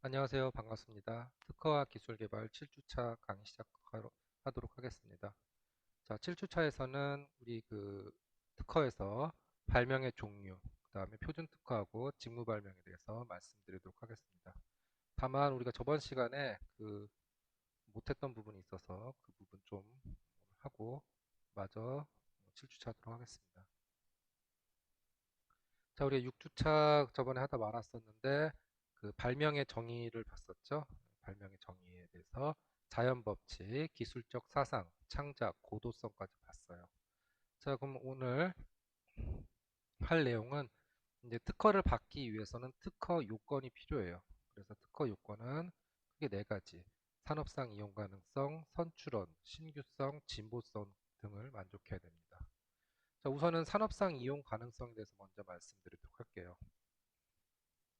안녕하세요. 반갑습니다. 특허와 기술개발 7주차 강의 시작하도록 하겠습니다. 자, 7주차에서는 우리 특허에서 발명의 종류, 그다음에 표준 특허하고 직무 발명에 대해서 말씀드리도록 하겠습니다. 다만 우리가 저번 시간에 못했던 부분이 있어서 그 부분 좀 하고 마저 7주차 하도록 하겠습니다. 자, 우리가 6주차 저번에 하다 말았었는데 그 발명의 정의를 봤었죠. 발명의 정의에 대해서 자연 법칙, 기술적 사상, 창작, 고도성까지 봤어요. 자, 그럼 오늘 할 내용은 이제 특허를 받기 위해서는 특허 요건이 필요해요. 그래서 특허 요건은 크게 네 가지. 산업상 이용 가능성, 선출원, 신규성, 진보성 등을 만족해야 됩니다. 자, 우선은 산업상 이용 가능성에 대해서 먼저 말씀드리도록 할게요.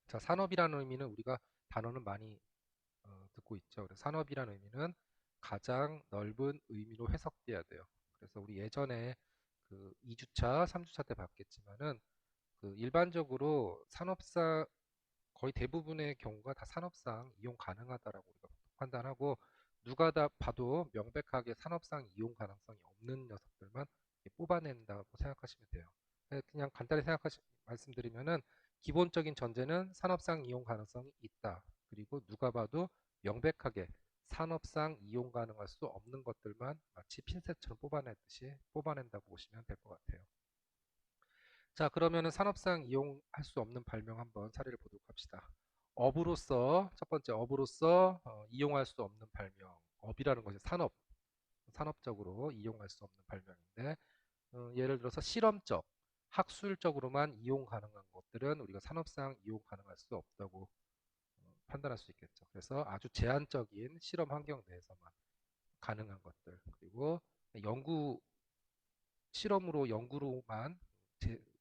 자, 산업이라는 의미는 우리가 단어는 많이 듣고 있죠. 그래서 산업이라는 의미는 가장 넓은 의미로 해석돼야 돼요. 그래서 우리 예전에 2주차, 3주차 때 봤겠지만은 일반적으로 산업상 거의 대부분의 경우가 다 산업상 이용 가능하다라고 우리가 판단하고 누가 다 봐도 명백하게 산업상 이용 가능성이 없는 녀석들만 뽑아낸다고 생각하시면 돼요. 그냥 간단히 말씀드리면은 기본적인 전제는 산업상 이용 가능성이 있다. 그리고 누가 봐도 명백하게 산업상 이용 가능할 수 없는 것들만 마치 핀셋처럼 뽑아내듯이 뽑아낸다고 보시면 될 것 같아요. 자, 그러면은 산업상 이용할 수 없는 발명 한번 사례를 보도록 합시다. 첫 번째 업으로서 이용할 수 없는 발명. 업이라는 것이 산업적으로 이용할 수 없는 발명인데, 예를 들어서 실험적, 학술적으로만 이용 가능한 것들은 우리가 산업상 이용 가능할 수 없다고 판단할 수 있겠죠. 그래서 아주 제한적인 실험 환경 내에서만 가능한 것들, 그리고 연구, 연구로만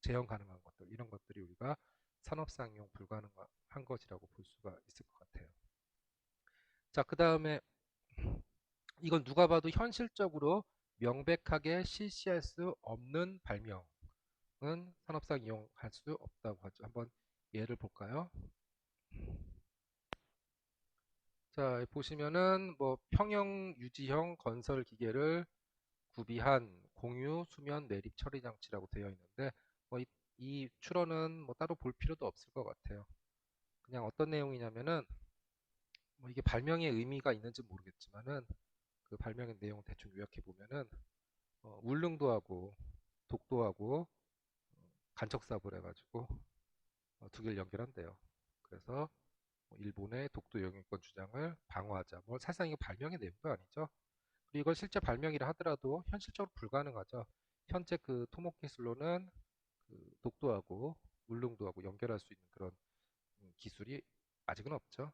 재현 가능한 것들, 이런 것들이 우리가 산업상 이용 불가능한 것이라고 볼 수가 있을 것 같아요. 자, 그 다음에 이건 누가 봐도 현실적으로 명백하게 실시할 수 없는 발명은 산업상 이용할 수 없다고 하죠. 한번 예를 볼까요? 자, 보시면은 뭐 평형 유지형 건설 기계를 구비한 공유 수면 내립 처리 장치라고 되어 있는데 이 추론은 뭐 따로 볼 필요도 없을 것 같아요. 그냥 어떤 내용이냐면은 뭐 이게 발명의 의미가 있는지 모르겠지만은 그 발명의 내용 대충 요약해 보면은 울릉도하고 독도하고 간척사업을 해가지고 두 개를 연결한대요. 그래서 뭐 일본의 독도 영유권 주장을 방어하자. 뭐 사실상 이거 발명의 내용도 아니죠. 그리고 이걸 실제 발명이라 하더라도 현실적으로 불가능하죠. 현재 그 토목 기술로는 독도하고 울릉도하고 연결할 수 있는 그런 기술이 아직은 없죠.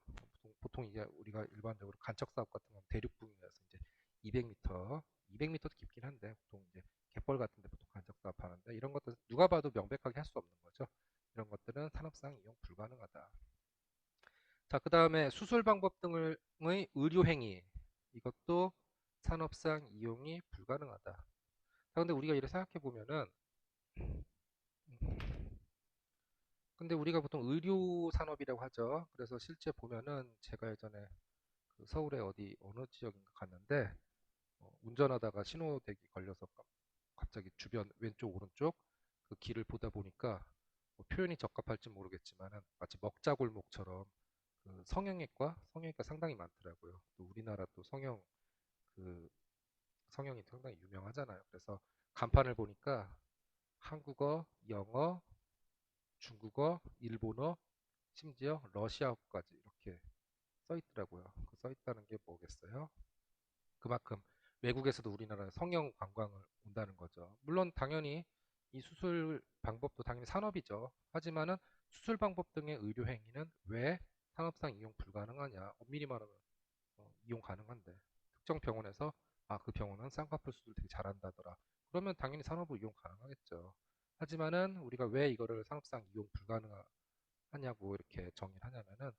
보통 이게 우리가 일반적으로 간척 사업 같은 건 대륙붕이라서 이제 200m, 200m도 깊긴 한데 보통 이제 갯벌 같은 데 보통 간척 사업 하는데 이런 것들 누가 봐도 명백하게 할 수 없는 거죠. 이런 것들은 산업상 이용 불가능하다. 자, 그 다음에 수술 방법 등의 의료 행위 이것도 산업상 이용이 불가능하다. 자, 근데 우리가 이렇게 생각해 보면은 근데 우리가 보통 의료 산업이라고 하죠. 그래서 실제 보면은 제가 예전에 서울에 어느 지역인가 갔는데 운전하다가 신호대기 걸려서 갑자기 주변 왼쪽 오른쪽 그 길을 보다 보니까 뭐 표현이 적합할지 모르겠지만은 마치 먹자골목처럼 성형외과 상당히 많더라고요. 또 우리나라 또 그 성형이 상당히 유명하잖아요. 그래서 간판을 보니까 한국어, 영어, 중국어, 일본어, 심지어 러시아어까지 이렇게 써 있더라고요. 써 있다는 게 뭐겠어요? 그만큼 외국에서도 우리나라에 성형 관광을 온다는 거죠. 물론 당연히 이 수술 방법도 당연히 산업이죠. 하지만은 수술 방법 등의 의료 행위는 왜 산업상 이용 불가능하냐? 엄밀히 말하면 이용 가능한데 특정 병원에서 그 병원은 쌍꺼풀 수술 되게 잘한다더라. 그러면 당연히 산업으로 이용 가능하겠죠. 하지만은 우리가 왜 이거를 산업상 이용 불가능하냐고 이렇게 정의를 하냐면은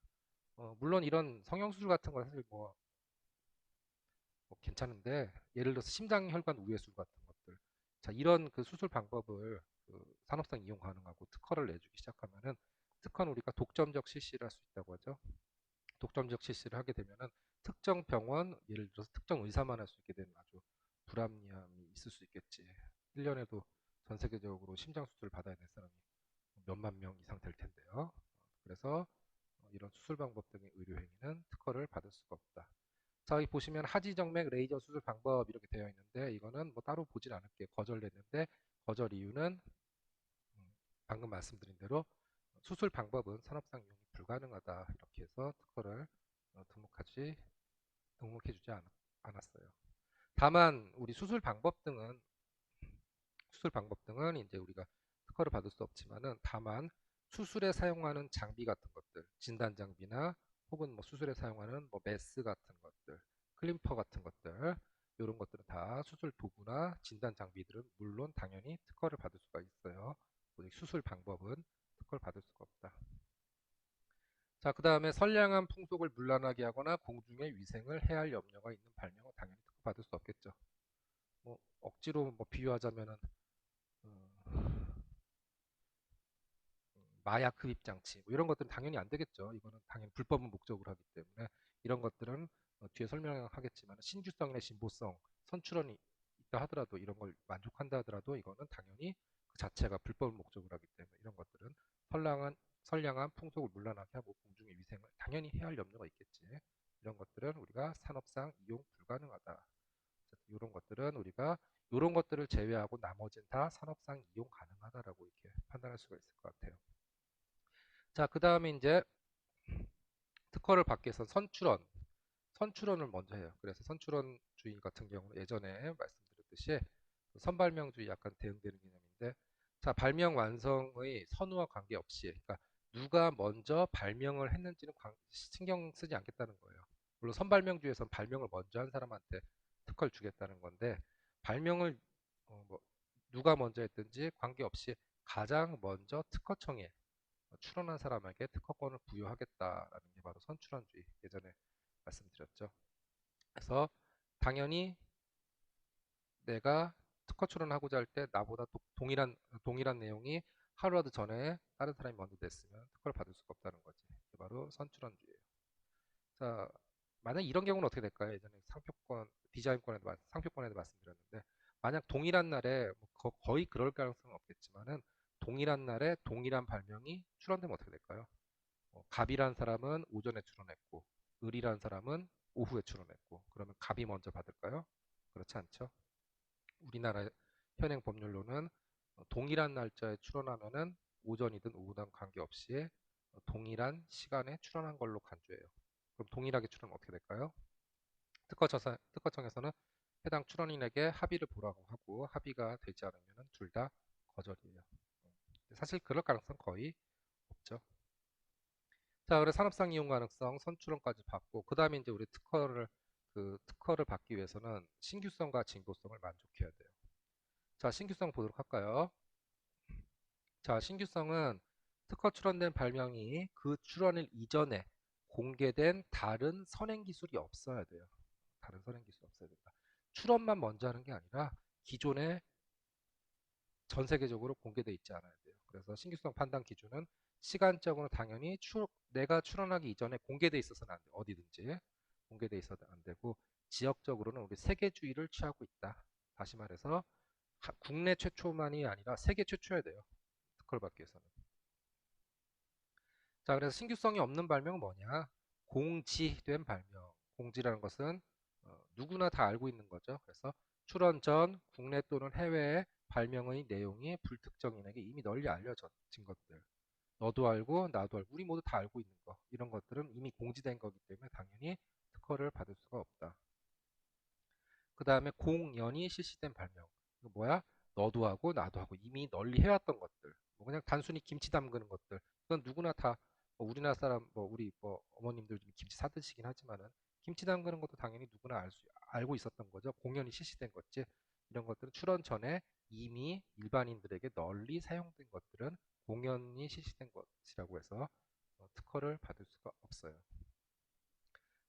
물론 이런 성형수술 같은 건 사실 뭐 괜찮은데 예를 들어서 심장혈관 우회술 같은 것들 자 이런 그 수술 방법을 산업상 이용 가능하고 특허를 내주기 시작하면은 특허는 우리가 독점적 실시를 할 수 있다고 하죠. 독점적 실시를 하게 되면은 특정 병원, 예를 들어서 특정 의사만 할 수 있게 되는 아주 불합리함이 있을 수 있겠지. 1년에도 전 세계적으로 심장 수술을 받아야 될 사람이 몇만 명 이상 될 텐데요. 그래서 이런 수술 방법 등의 의료 행위는 특허를 받을 수가 없다. 자, 여기 보시면 하지정맥 레이저 수술 방법 이렇게 되어 있는데 이거는 뭐 따로 보진 않을게요. 거절됐는데 거절 이유는 방금 말씀드린 대로 수술 방법은 산업상 이용이 불가능하다 이렇게 해서 특허를 등록해주지 않았어요. 다만 우리 수술 방법 등은 이제 우리가 특허를 받을 수 없지만은 다만 수술에 사용하는 장비 같은 것들, 진단 장비나 혹은 뭐 수술에 사용하는 뭐 메스 같은 것들, 클림퍼 같은 것들, 이런 것들은 다 수술 도구나 진단 장비들은 물론 당연히 특허를 받을 수가 있어요. 오직 수술 방법은 특허를 받을 수가 없다. 자, 그 다음에 선량한 풍속을 문란하게 하거나 공중의 위생을 해할 염려가 있는 발명은 당연히 특허받을 수 없겠죠. 뭐 억지로 뭐 비유하자면은 마약 흡입 장치 뭐 이런 것들은 당연히 안 되겠죠. 이거는 당연히 불법은 목적으로 하기 때문에 이런 것들은 뒤에 설명하겠지만 신규성이나 신보성, 선출원이 있다 하더라도 이런 걸 만족한다 하더라도 이거는 당연히 그 자체가 불법을 목적으로 하기 때문에 이런 것들은 선량한 풍속을 문란하게 하고 공중의 위생을 당연히 해야 할 염려가 있겠지. 이런 것들은 우리가 산업상 이용 불가능하다. 이런 것들은 우리가 이런 것들을 제외하고 나머지는 다 산업상 이용 가능하다라고 이렇게 판단할 수가 있을 것 같아요. 자, 그 다음에 이제 특허를 받기 위해서 선출원을 먼저 해요. 그래서 선출원주의 같은 경우는 예전에 말씀드렸듯이 선발명주의 약간 대응되는 개념인데, 자, 발명 완성의 선우와 관계없이, 그러니까 누가 먼저 발명을 했는지는 신경 쓰지 않겠다는 거예요. 물론 선발명주의에서는 발명을 먼저 한 사람한테 특허를 주겠다는 건데, 발명을 뭐 누가 먼저 했든지 관계없이 가장 먼저 특허청에 출원한 사람에게 특허권을 부여하겠다라는 게 바로 선출원주의 예전에 말씀드렸죠. 그래서 당연히 내가 특허 출원하고자 할 때 나보다 동일한 내용이 하루라도 전에 다른 사람이 먼저 냈으면 특허를 받을 수가 없다는 거지. 이게 바로 선출원주의예요. 자, 만약 이런 경우는 어떻게 될까요? 예전에 상표권에도 말씀드렸는데 만약 동일한 날에 뭐 거의 그럴 가능성은 없겠지만은 동일한 날에 동일한 발명이 출원되면 어떻게 될까요? 갑이란 사람은 오전에 출원했고 을이란 사람은 오후에 출원했고 그러면 갑이 먼저 받을까요? 그렇지 않죠. 우리나라 현행 법률로는 동일한 날짜에 출원하면은 오전이든 오후든 관계없이 동일한 시간에 출원한 걸로 간주해요. 그럼 동일하게 출원하면 어떻게 될까요? 특허청에서는 해당 출원인에게 합의를 보라고 하고 합의가 되지 않으면 둘 다 거절이에요. 사실 그럴 가능성 거의 없죠. 자, 그래서 산업상 이용 가능성 선출원까지 받고 그 다음에 이제 우리 특허를 받기 위해서는 신규성과 진보성을 만족해야 돼요. 자, 신규성 보도록 할까요? 자, 신규성은 특허 출원된 발명이 그 출원일 이전에 공개된 다른 선행 기술이 없어야 돼요. 다른 선행 기술이 없어야 된다. 출원만 먼저 하는 게 아니라 기존에 전 세계적으로 공개되어 있지 않아야 돼요. 그래서 신규성 판단 기준은 시간적으로 당연히 내가 출원하기 이전에 공개되어 있어서는 안 돼. 어디든지 공개되어 있어도 안 되고 지역적으로는 우리 세계주의를 취하고 있다. 다시 말해서 국내 최초만이 아니라 세계 최초여야 돼요. 특허를 받기 위해서는. 자, 그래서 신규성이 없는 발명은 뭐냐? 공지된 발명. 공지라는 것은 누구나 다 알고 있는 거죠. 그래서 출원 전 국내 또는 해외의 발명의 내용이 불특정인에게 이미 널리 알려진 것들. 너도 알고 나도 알고 우리 모두 다 알고 있는 거. 이런 것들은 이미 공지된 거기 때문에 당연히 특허를 받을 수가 없다. 그 다음에 공연이 실시된 발명. 이거 뭐야? 너도 하고 나도 하고 이미 널리 해왔던 것들. 뭐 그냥 단순히 김치 담그는 것들. 그건 누구나 다 우리나라 사람 우리 어머님들 좀 김치 사 드시긴 하지만은 김치 담그는 것도 당연히 누구나 알고 있었던 거죠. 공연이 실시된 것지. 이런 것들은 출원 전에 이미 일반인들에게 널리 사용된 것들은 공연이 실시된 것이라고 해서 특허를 받을 수가 없어요.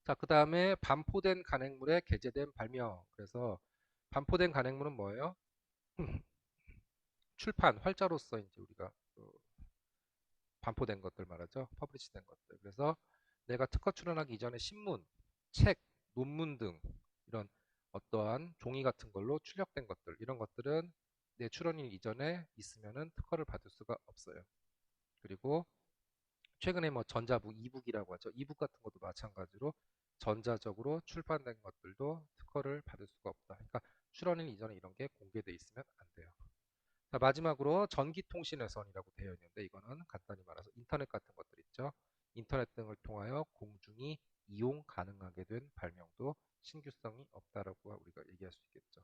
자, 그 다음에 반포된 간행물에 게재된 발명. 그래서 반포된 간행물은 뭐예요? 출판, 활자로서 이제 우리가 반포된 것들 말하죠. 퍼블리시된 것들. 그래서 내가 특허 출원하기 이전에 신문, 책, 논문 등 이런 어떠한 종이 같은 걸로 출력된 것들, 이런 것들은 내 출원일 이전에 있으면은 특허를 받을 수가 없어요. 그리고 최근에 뭐 전자북, 이북이라고 하죠. 이북 같은 것도 마찬가지로 전자적으로 출판된 것들도 특허를 받을 수가 없다. 그러니까 출원일 이전에 이런 게 공개돼 있으면 안 돼요. 자, 마지막으로 전기통신회선이라고 되어 있는데 이거는 간단히 말해서 인터넷 같은 것들 있죠. 인터넷 등을 통하여 공중이 이용 가능하게 된 발명도 신규성이 없다라고 우리가 얘기할 수 있겠죠.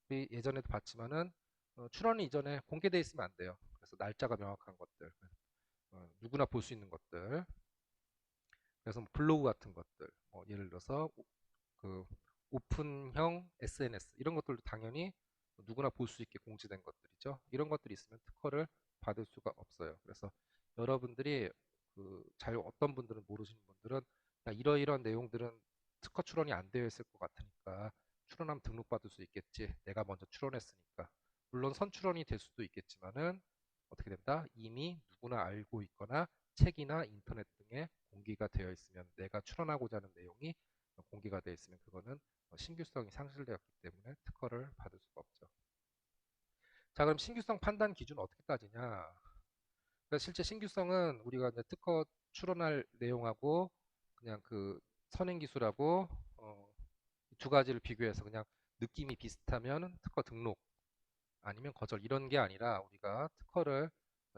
우리 예전에도 봤지만은 출원 이전에 공개돼 있으면 안 돼요. 그래서 날짜가 명확한 것들, 누구나 볼 수 있는 것들, 그래서 뭐 블로그 같은 것들, 예를 들어서 그 오픈형 SNS 이런 것들도 당연히 누구나 볼 수 있게 공지된 것들이죠. 이런 것들이 있으면 특허를 받을 수가 없어요. 그래서 여러분들이 잘 어떤 분들은 모르시는 분들은 야, 이러이러한 내용들은 특허 출원이 안 되어 있을 것 같으니까 출원하면 등록받을 수 있겠지. 내가 먼저 출원했으니까. 물론 선출원이 될 수도 있겠지만은 어떻게 된다? 이미 누구나 알고 있거나 책이나 인터넷 등에 공개가 되어 있으면 내가 출원하고자 하는 내용이 공개가 되어 있으면 그거는 신규성이 상실되었기 때문에 특허를 받을 수가 없죠. 자, 그럼 신규성 판단 기준 어떻게 따지냐? 그러니까 실제 신규성은 우리가 이제 특허 출원할 내용하고 그냥 그 선행 기술하고 두 가지를 비교해서 그냥 느낌이 비슷하면 특허 등록 아니면 거절 이런 게 아니라 우리가 특허를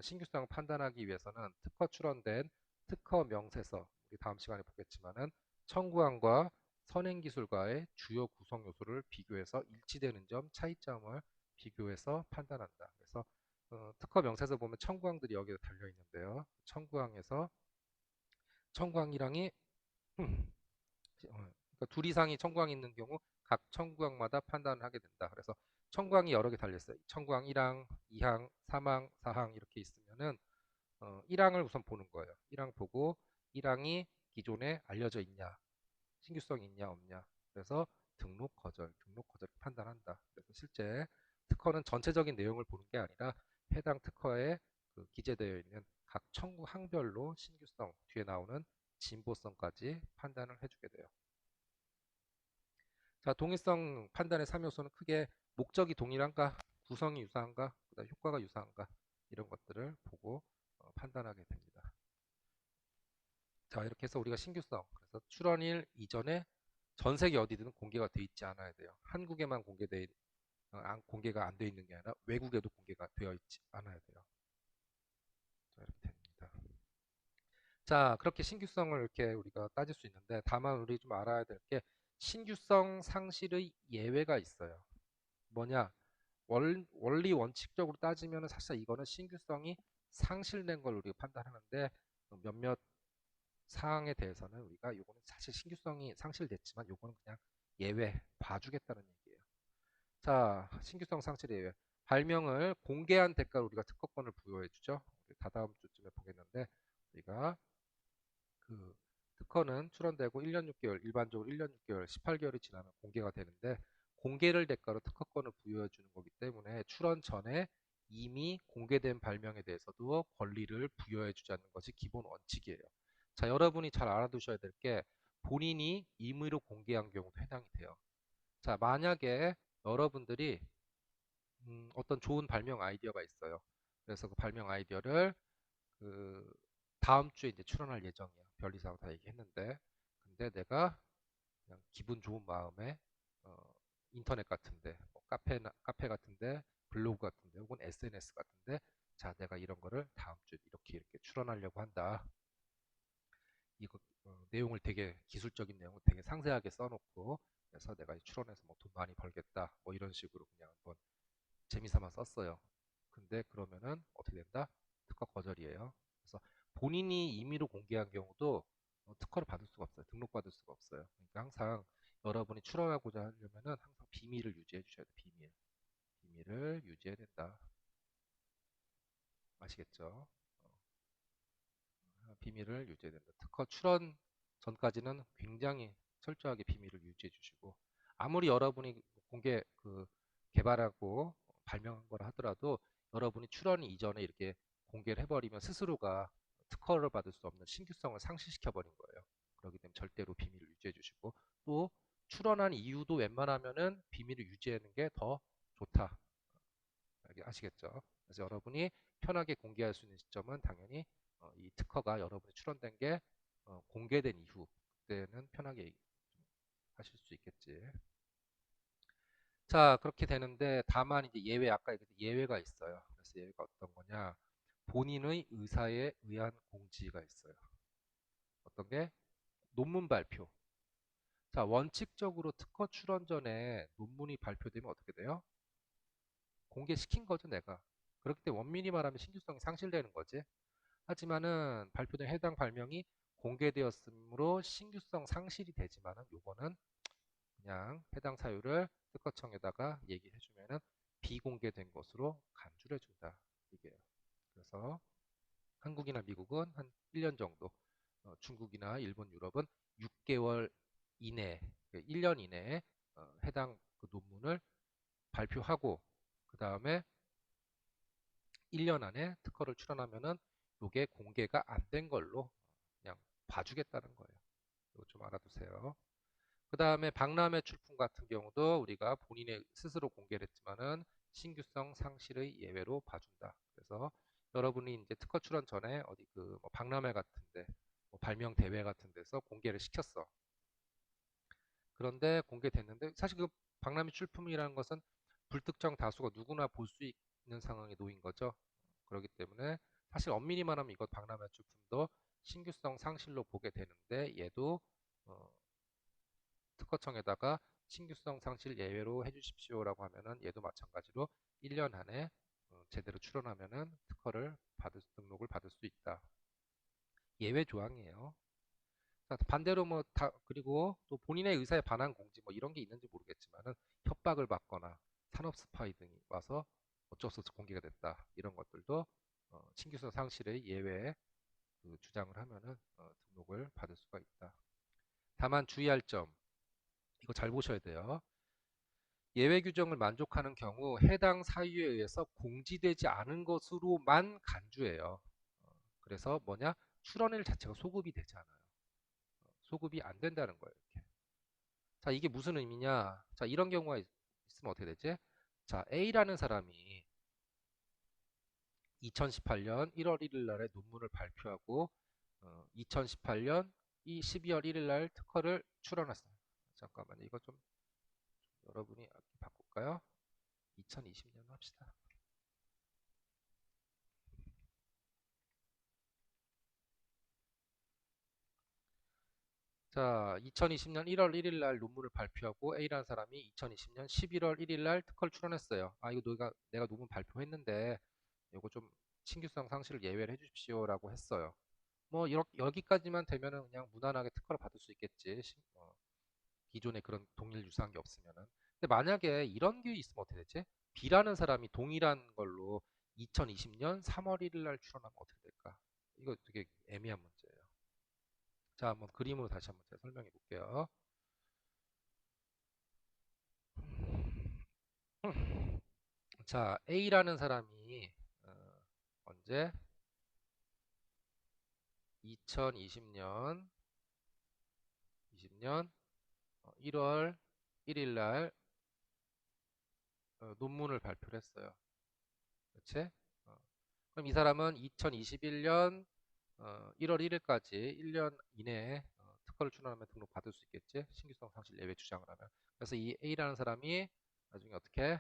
신규성을 판단하기 위해서는 특허 출원된 특허 명세서 우리 다음 시간에 보겠지만은 청구안과 선행기술과의 주요 구성 요소를 비교해서 일치되는 점, 차이점을 비교해서 판단한다. 그래서 특허 명세서 보면 청구항들이 여기에 달려 있는데요. 청구항에서 청구항이랑이 그러니까 둘 이상이 청구항이 있는 경우 각 청구항마다 판단을 하게 된다. 그래서 청구항이 여러 개 달렸어요. 청구항 1항, 2항, 3항, 4항 이렇게 있으면은 1항을 우선 보는 거예요. 1항 보고 1항이 기존에 알려져 있냐, 신규성이 있냐 없냐. 그래서 등록 거절 판단한다. 그래서 실제 특허는 전체적인 내용을 보는 게 아니라 해당 특허에 기재되어 있는 각 청구항별로 신규성 뒤에 나오는 진보성까지 판단을 해주게 돼요. 자, 동일성 판단의 3요소는 크게 목적이 동일한가, 구성이 유사한가, 그다음 효과가 유사한가 이런 것들을 보고 판단하게 됩니다. 자, 이렇게 해서 우리가 신규성, 그래서 출원일 이전에 전 세계 어디든 공개가 돼 있지 않아야 돼요. 한국에만 공개가 안 돼 있는 게 아니라 외국에도 공개가 되어 있지 않아야 돼요. 자, 이렇게 됩니다. 자, 그렇게 신규성을 이렇게 우리가 따질 수 있는데 다만 우리 좀 알아야 될 게 신규성 상실의 예외가 있어요. 뭐냐? 원리 원칙적으로 따지면 사실 이거는 신규성이 상실된 걸 우리가 판단하는데 몇몇 사항에 대해서는 우리가 이거는 사실 신규성이 상실됐지만 이거는 그냥 예외 봐주겠다는 얘기예요. 자, 신규성 상실 예외. 발명을 공개한 대가로 우리가 특허권을 부여해 주죠. 다다음 주쯤에 보겠는데 우리가 그 특허는 출원되고 1년 6개월, 일반적으로 1년 6개월, 18개월이 지나면 공개가 되는데 공개를 대가로 특허권을 부여해 주는 거기 때문에 출원 전에 이미 공개된 발명에 대해서도 권리를 부여해 주지 않는 것이 기본 원칙이에요. 자, 여러분이 잘 알아두셔야 될 게 본인이 임의로 공개한 경우도 해당이 돼요. 자, 만약에 여러분들이 어떤 좋은 발명 아이디어가 있어요. 그래서 그 발명 아이디어를 그 다음 주에 이제 출원할 예정이야. 별이상 다 얘기했는데, 근데 내가 그냥 기분 좋은 마음에 어, 인터넷 같은데, 뭐 카페 같은데, 블로그 같은데, 혹은 SNS 같은데, 자, 내가 이런 거를 다음 주에 이렇게 출원하려고 한다. 이거 내용을 되게 기술적인 내용을 되게 상세하게 써놓고, 그래서 내가 출원해서 뭐 돈 많이 벌겠다, 뭐 이런 식으로 그냥 한번 재미삼아 썼어요. 근데 그러면은 어떻게 된다? 특허 거절이에요. 그래서 본인이 임의로 공개한 경우도 특허를 받을 수가 없어요. 등록받을 수가 없어요. 그러니까 항상 여러분이 출원하고자 하려면은 항상 비밀을 유지해 주셔야 돼요. 비밀. 비밀을 유지해야 된다. 아시겠죠? 비밀을 유지해야 된다. 특허 출원 전까지는 굉장히 철저하게 비밀을 유지해 주시고 아무리 여러분이 공개 개발하고 발명한 거라 하더라도 여러분이 출원 이전에 이렇게 공개를 해버리면 스스로가 특허를 받을 수 없는 신규성을 상실시켜 버린 거예요. 그렇기 때문에 절대로 비밀을 유지해 주시고 또 출원한 이유도 웬만하면은 비밀을 유지하는 게 더 좋다. 아시겠죠? 그래서 여러분이 편하게 공개할 수 있는 시점은 당연히 이 특허가 여러분이 출원된 게 공개된 이후 그때는 편하게 하실 수 있겠지. 자, 그렇게 되는데 다만 이제 예외 아까 얘기했던 예외가 있어요. 그래서 예외가 어떤 거냐? 본인의 의사에 의한 공지가 있어요. 어떤 게 논문 발표. 자, 원칙적으로 특허 출원 전에 논문이 발표되면 어떻게 돼요? 공개시킨 거죠, 내가. 그렇기 때문에 원민이 말하면 신규성이 상실되는 거지. 하지만은 발표된 해당 발명이 공개되었으므로 신규성 상실이 되지만은 요거는 그냥 해당 사유를 특허청에다가 얘기해주면은 비공개된 것으로 간주를 해준다. 이게요. 그래서 한국이나 미국은 한 1년 정도, 중국이나 일본, 유럽은 6개월 이내, 1년 이내에 해당 그 논문을 발표하고 그 다음에 1년 안에 특허를 출원하면은 요게 공개가 안 된 걸로 그냥 봐주겠다는 거예요. 이거 좀 알아두세요. 그 다음에 박람회 출품 같은 경우도 우리가 본인의 스스로 공개를 했지만은 신규성 상실의 예외로 봐준다. 그래서 여러분이 이제 특허 출원 전에 어디 그뭐 박람회 같은데 뭐 발명 대회 같은 데서 공개를 시켰어. 그런데 공개됐는데 사실 그 박람회 출품이라는 것은 불특정 다수가 누구나 볼 수 있는 상황에 놓인 거죠. 그렇기 때문에 사실 엄밀히 말하면 이것 박람회 출품도 신규성 상실로 보게 되는데 얘도 어, 특허청에다가 신규성 상실 예외로 해주십시오라고 하면은 얘도 마찬가지로 1년 안에 제대로 출원하면은 특허를 등록을 받을 수 있다. 예외 조항이에요. 자, 반대로 뭐 다 그리고 또 본인의 의사에 반한 공지 뭐 이런 게 있는지 모르겠지만은 협박을 받거나 산업 스파이 등이 와서 어쩔 수 없이 공개가 됐다. 이런 것들도 신규성 상실의 예외에 그 주장을 하면은 등록을 받을 수가 있다. 다만 주의할 점 이거 잘 보셔야 돼요. 예외 규정을 만족하는 경우 해당 사유에 의해서 공지되지 않은 것으로만 간주해요. 그래서 뭐냐? 출원일 자체가 소급이 되지 않아요. 소급이 안 된다는 거예요. 이렇게. 자, 이게 무슨 의미냐? 자, 이런 경우가 있으면 어떻게 되지? 자, A라는 사람이 2018년 1월 1일 날에 논문을 발표하고 2018년 12월 1일 날 특허를 출원했어요. 잠깐만요. 이거 좀 여러분이 바꿀까요? 2020년 합시다. 자, 2020년 1월 1일 날 논문을 발표하고 A라는 사람이 2020년 11월 1일 날 특허를 출원했어요. 아, 이거 내가 논문 발표했는데 이거 좀 신규성 상실을 예외를 해주십시오라고 했어요. 뭐 여기까지만 되면은 그냥 무난하게 특허를 받을 수 있겠지. 기존에 그런 동일 유사한 게 없으면은. 근데 만약에 이런 게 있으면 어떻게 되지? B라는 사람이 동일한 걸로 2020년 3월 1일 날 출원하면 어떻게 될까? 이거 되게 애매한 문제예요. 자, 한번 그림으로 다시 한번 제가 설명해 볼게요. 자, A라는 사람이 언제? 2020년 1월 1일 날 논문을 발표를 했어요. 그렇지? 그럼 이 사람은 2021년 1월 1일까지 1년 이내에 특허를 출원하면 등록받을 수 있겠지? 신규성 상실 예외 주장을 하면. 그래서 이 A라는 사람이 나중에 어떻게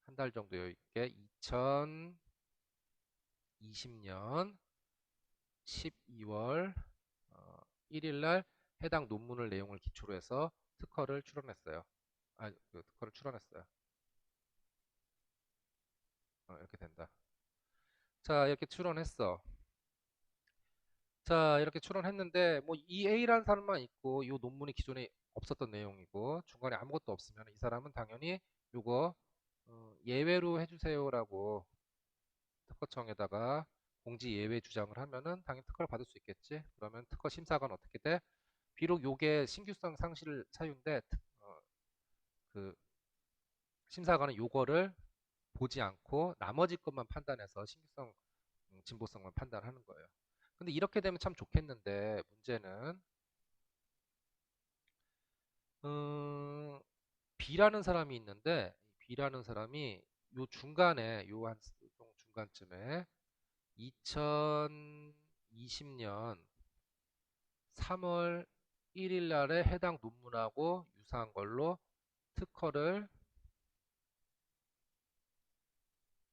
한 달 정도 여유 있게 2020년 12월 1일 날 해당 논문을 내용을 기초로 해서 특허를 출원했어요. 아, 그 특허를 출원했어요. 이렇게 된다. 자, 이렇게 출원했어. 자, 이렇게 출원했는데 뭐 이 A라는 사람만 있고 이 논문이 기존에 없었던 내용이고 중간에 아무것도 없으면 이 사람은 당연히 요거 예외로 해주세요라고 특허청에다가 공지 예외 주장을 하면은 당연히 특허를 받을 수 있겠지. 그러면 특허 심사관 어떻게 돼? 비록 요게 신규성 상실 사유인데 그 심사관은 요거를 보지 않고 나머지 것만 판단해서 신규성, 진보성만 판단하는 거예요. 근데 이렇게 되면 참 좋겠는데 문제는 B라는 사람이 있는데 B라는 사람이 요 중간에 요 한 중간쯤에 2020년 3월 1일 날에 해당 논문하고 유사한 걸로 특허를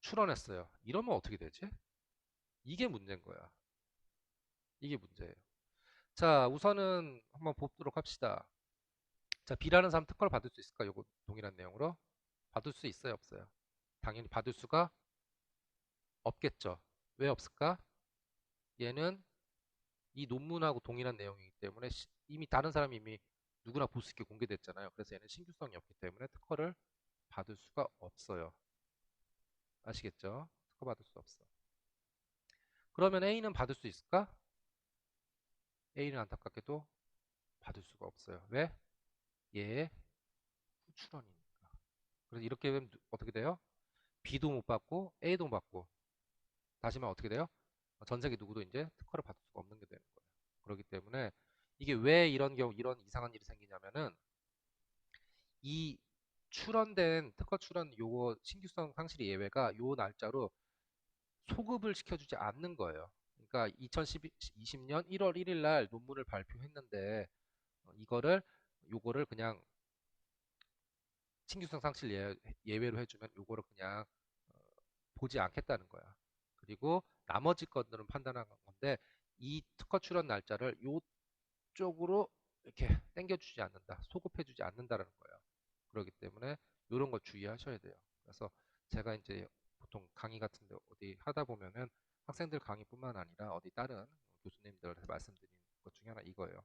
출원했어요. 이러면 어떻게 되지? 이게 문제인 거야. 이게 문제예요. 자, 우선은 한번 보도록 합시다. 자, B라는 사람 특허를 받을 수 있을까? 요거 동일한 내용으로. 받을 수 있어요, 없어요? 당연히 받을 수가 없겠죠. 왜 없을까? 얘는 이 논문하고 동일한 내용이기 때문에 이미 다른 사람이 이미 누구나 볼 수 있게 공개됐잖아요. 그래서 얘는 신규성이 없기 때문에 특허를 받을 수가 없어요. 아시겠죠? 특허 받을 수 없어. 그러면 A는 받을 수 있을까? A는 안타깝게도 받을 수가 없어요. 왜? 얘의 후출원이니까. 그래서 이렇게 되면 어떻게 돼요? B도 못 받고 A도 못 받고 다시 말하면 어떻게 돼요? 전 세계 누구도 이제 특허를 받을 수가 없는 게 되는 거예요. 그렇기 때문에 이게 왜 이런 경우 이런 이상한 일이 생기냐면은 이 출원된 특허 출원 요거 신규성 상실의 예외가 요 날짜로 소급을 시켜주지 않는 거예요. 그러니까 2020년 1월 1일 날 논문을 발표했는데 이거를 요거를 그냥 신규성 상실 예외로 해주면 요거를 그냥 어, 보지 않겠다는 거야. 그리고 나머지 것들은 판단한 건데 이 특허 출원 날짜를 요쪽으로 이렇게 당겨주지 않는다. 소급해주지 않는다라는 거예요. 그렇기 때문에 이런 거 주의하셔야 돼요. 그래서 제가 이제 보통 강의 같은데 어디 하다 보면은 학생들 강의뿐만 아니라 어디 다른 교수님들한테 말씀드리는 것 중에 하나 이거예요.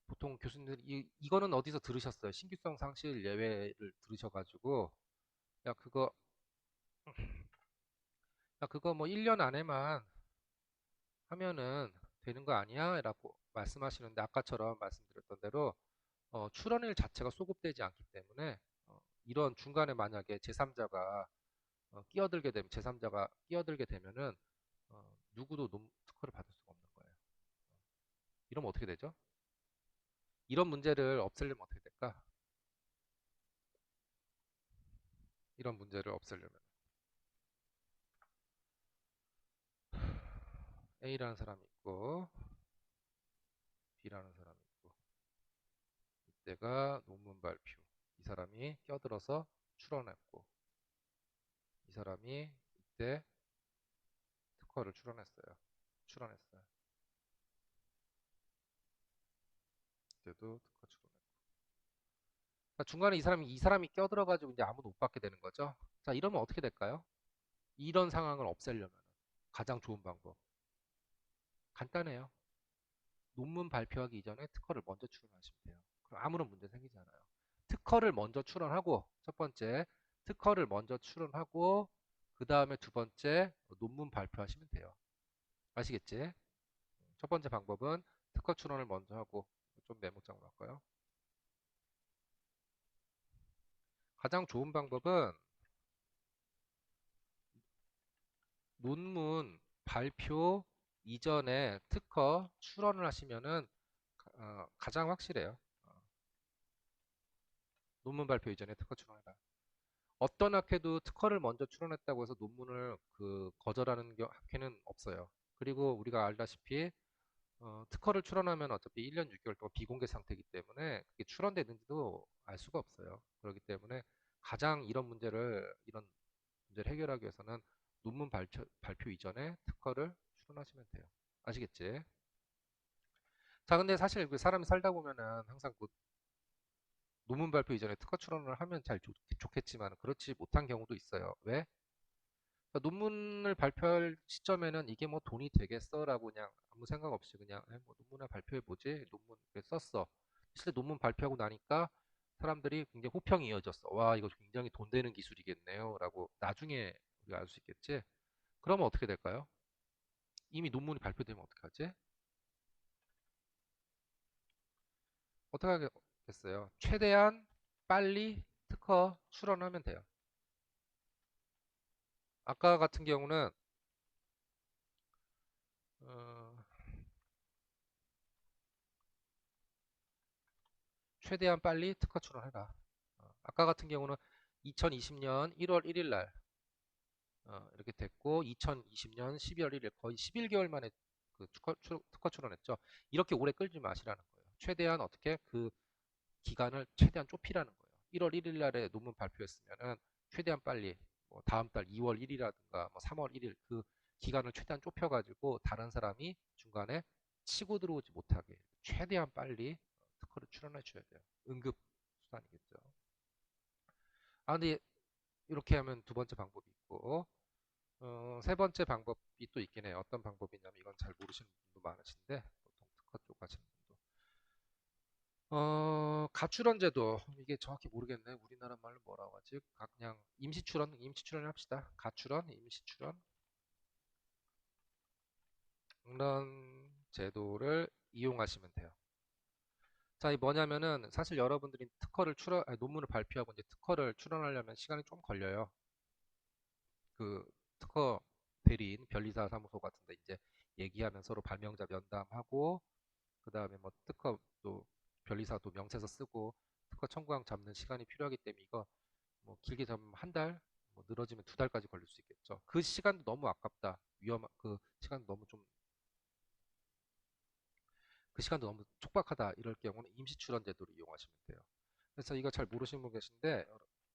보통 교수님들 이거는 어디서 들으셨어요? 신규성 상실 예외를 들으셔가지고 야 그거 야 그거 뭐 1년 안에만 하면은 되는 거 아니야? 라고 말씀하시는데 아까처럼 말씀드렸던 대로 출원일 자체가 소급되지 않기 때문에 이런 중간에 만약에 제3자가 끼어들게 되면 제3자가 끼어들게 되면은 누구도 특허를 받을 수가 없는 거예요. 이러면 어떻게 되죠? 이런 문제를 없애려면 어떻게 될까? 이런 문제를 없애려면 A라는 사람이 있고 B라는 사람이 있고 이때가 논문 발표 이 사람이 끼어들어서 출원했고 이 사람이 이때 특허를 출원했어요. 이때도 특허 출원했고 그러니까 중간에 이 사람이 끼어들어가지고 이제 아무도 못 받게 되는 거죠. 자 이러면 어떻게 될까요? 이런 상황을 없애려면 가장 좋은 방법 간단해요. 논문 발표하기 이전에 특허를 먼저 출원하시면 돼요. 그럼 아무런 문제 생기지 않아요. 특허를 먼저 출원하고 첫 번째 특허를 먼저 출원하고 그 다음에 두 번째 논문 발표하시면 돼요. 아시겠지? 첫 번째 방법은 특허 출원을 먼저 하고 좀 메모장으로 할까요? 가장 좋은 방법은 논문 발표 이전에 특허 출원을 하시면은 가장 확실해요. 논문 발표 이전에 특허 출원해라. 어떤 학회도 특허를 먼저 출원했다고 해서 논문을 거절하는 학회는 없어요. 그리고 우리가 알다시피 특허를 출원하면 어차피 1년 6개월 동안 비공개 상태이기 때문에 그게 출원되는지도 알 수가 없어요. 그렇기 때문에 가장 이런 문제를 해결하기 위해서는 논문 발표 이전에 특허를 출원하시면 돼요. 아시겠지? 자, 근데 사실 그 사람이 살다 보면은 항상 그 논문 발표 이전에 특허 출원을 하면 잘 좋겠지만 그렇지 못한 경우도 있어요. 왜? 그러니까 논문을 발표할 시점에는 이게 뭐 돈이 되겠어라고 그냥 아무 생각 없이 그냥 뭐 논문을 발표해 보지 논문 썼어. 실제 논문 발표하고 나니까 사람들이 굉장히 호평이 이어졌어. 와 이거 굉장히 돈 되는 기술이겠네요라고 나중에 우리가 알 수 있겠지. 그러면 어떻게 될까요? 이미 논문이 발표되면 어떻게 하지? 어떻게 하겠어요? 최대한 빨리 특허 출원하면 돼요. 아까 같은 경우는 어, 최대한 빨리 특허 출원해라. 아까 같은 경우는 2020년 1월 1일 날 이렇게 됐고 2020년 12월 1일 거의 11개월 만에 그 특허 출원했죠. 이렇게 오래 끌지 마시라는 거예요. 최대한 어떻게 그 기간을 최대한 좁히라는 거예요. 1월 1일 날에 논문 발표했으면은 최대한 빨리 뭐 다음 달 2월 1일이라든가 뭐 3월 1일 그 기간을 최대한 좁혀가지고 다른 사람이 중간에 치고 들어오지 못하게 최대한 빨리 특허를 출원해 줘야 돼요. 응급 수단이겠죠. 근데 이렇게 하면 두 번째 방법이 있고 세 번째 방법이 또 있긴 해요. 어떤 방법이냐면 이건 잘 모르시는 분도 많으신데 보통 특허 쪽 하시는 분도 가출원제도 이게 정확히 모르겠네. 우리나라 말로 뭐라고 하지? 그냥 임시출원 합시다. 가출원, 임시출원 이런 제도를 이용하시면 돼요. 자, 이 뭐냐면은 사실 여러분들이 논문을 발표하고 이제 특허를 출원하려면 시간이 좀 걸려요. 그 특허 대리인 변리사 사무소 같은데 이제 얘기하면 서로 발명자 면담하고 그 다음에 뭐 특허도 변리사도 명세서 쓰고 특허 청구항 잡는 시간이 필요하기 때문에 이거 뭐 길게 잡으면 한 달, 뭐 늘어지면 두 달까지 걸릴 수 있겠죠. 그 시간도 너무 아깝다. 그 시간도 너무 좀, 그 시간도 너무 촉박하다. 이럴 경우는 임시출원 제도를 이용하시면 돼요. 그래서 이거 잘 모르시는 분 계신데,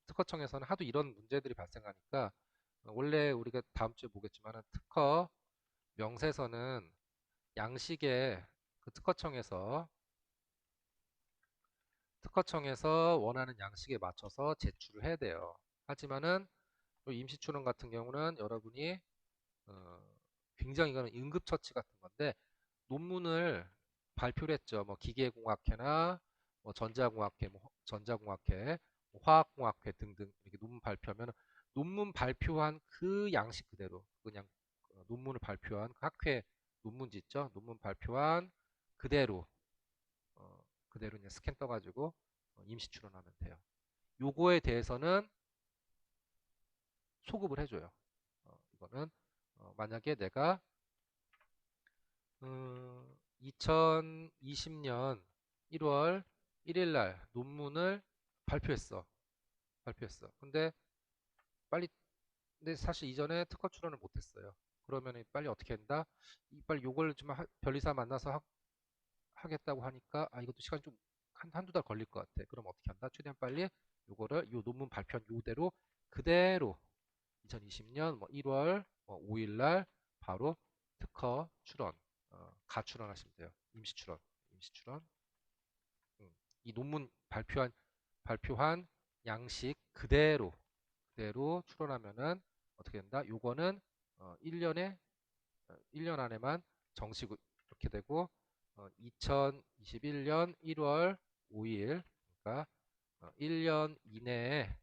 특허청에서는 하도 이런 문제들이 발생하니까, 원래 우리가 다음 주에 보겠지만은 명세서는 양식에 그 특허청에서 원하는 양식에 맞춰서 제출을 해야 돼요. 하지만은 임시출원 같은 경우는 여러분이 어, 굉장히 이거는 응급처치 같은 건데 논문을 발표를 했죠. 뭐 기계공학회나 뭐 전자공학회, 뭐 화학공학회 등등 이렇게 논문 발표하면 논문 발표한 그 양식 그대로 그냥 논문을 발표한 그 학회 논문지 있죠. 논문 발표한 그대로 그대로 그냥 스캔 떠가지고 임시 출원하면 돼요. 요거에 대해서는 소급을 해줘요. 이거는 만약에 내가 2020년 1월 1일 날 논문을 발표했어. 근데 빨리, 근데 사실 이전에 특허 출원을 못했어요. 그러면 빨리 어떻게 한다? 빨리 요걸 좀 변리사 만나서 하겠다고 하니까 이것도 시간이 좀 한두 달 걸릴 것 같아. 그럼 어떻게 한다? 최대한 빨리 요 논문 발표한 요대로 그대로 2020년 뭐 1월 5일 날 바로 특허 출원, 가출원하시면 돼요. 임시 출원. 이 논문 발표한 양식 그대로 출원하면은 어떻게 된다? 요거는 1년에 1년 안에만 정식 이렇게 되고 2021년 1월 5일 그러니까 1년 이내에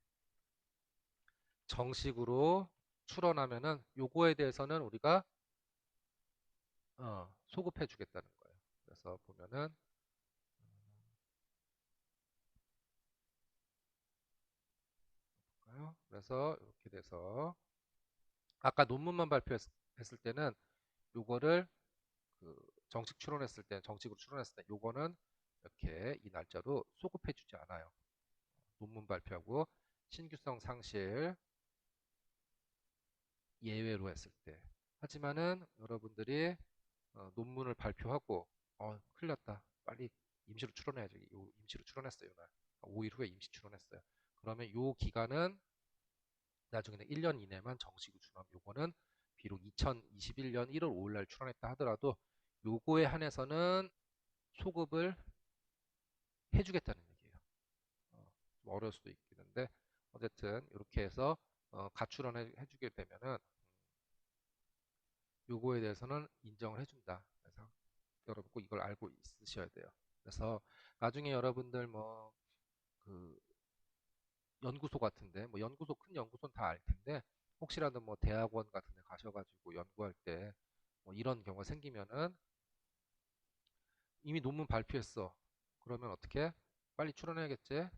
정식으로 출원하면은 요거에 대해서는 우리가 소급해 주겠다는 거예요. 그래서 보면은 그래서 이렇게 돼서 아까 논문만 발표했을 때는 요거를 그 정식으로 출원했을 때 요거는 이렇게 이 날짜로 소급해 주지 않아요. 논문 발표하고 신규성 상실 예외로 했을 때. 하지만은 여러분들이 논문을 발표하고 큰일 났다. 빨리 임시로 출원해야지. 임시로 출원했어요. 날. 5일 후에 임시 출원했어요. 그러면 요 기간은 나중에는 1년 이내만 정식으로 출원. 요거는 비록 2021년 1월 5일 날 출원했다 하더라도 요거에 한해서는 소급을 해주겠다는 얘기예요. 좀 어려울 수도 있겠는데 어쨌든 이렇게 해서 가출원 해주게 되면은 요거에 대해서는 인정을 해준다. 그래서 여러분 꼭 이걸 알고 있으셔야 돼요. 그래서 나중에 여러분들 뭐 그 연구소 같은데 뭐 큰 연구소는 다 알 텐데 혹시라도 뭐 대학원 같은 데 가셔가지고 연구할 때 뭐 이런 경우가 생기면은 이미 논문 발표했어. 그러면 어떻게? 빨리 출원해야겠지?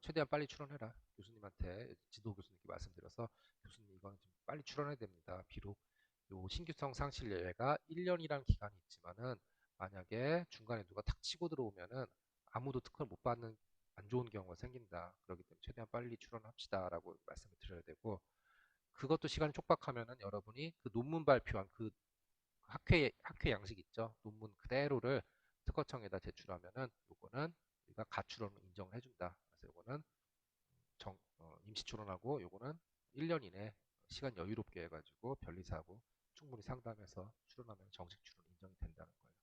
최대한 빨리 출원해라. 교수님한테 지도 교수님께 말씀드려서 교수님 이거는 좀 빨리 출원해야 됩니다. 비록 요 신규성 상실 예외가 1년이라는 기간이 있지만은 만약에 중간에 누가 탁 치고 들어오면은 아무도 특허를 못 받는 안 좋은 경우가 생긴다. 그렇기 때문에 최대한 빨리 출원합시다라고 말씀을 드려야 되고 그것도 시간이 촉박하면은 여러분이 그 논문 발표한 그 학회 양식 있죠. 논문 그대로를 특허청에다 제출하면은 요거는 우리가 가출원을 인정을 해준다. 그래서 요거는 임시 출원하고 요거는 1년 이내 시간 여유롭게 해가지고 변리사하고 충분히 상담해서 출원하면 정식 출원 인정이 된다는 거예요.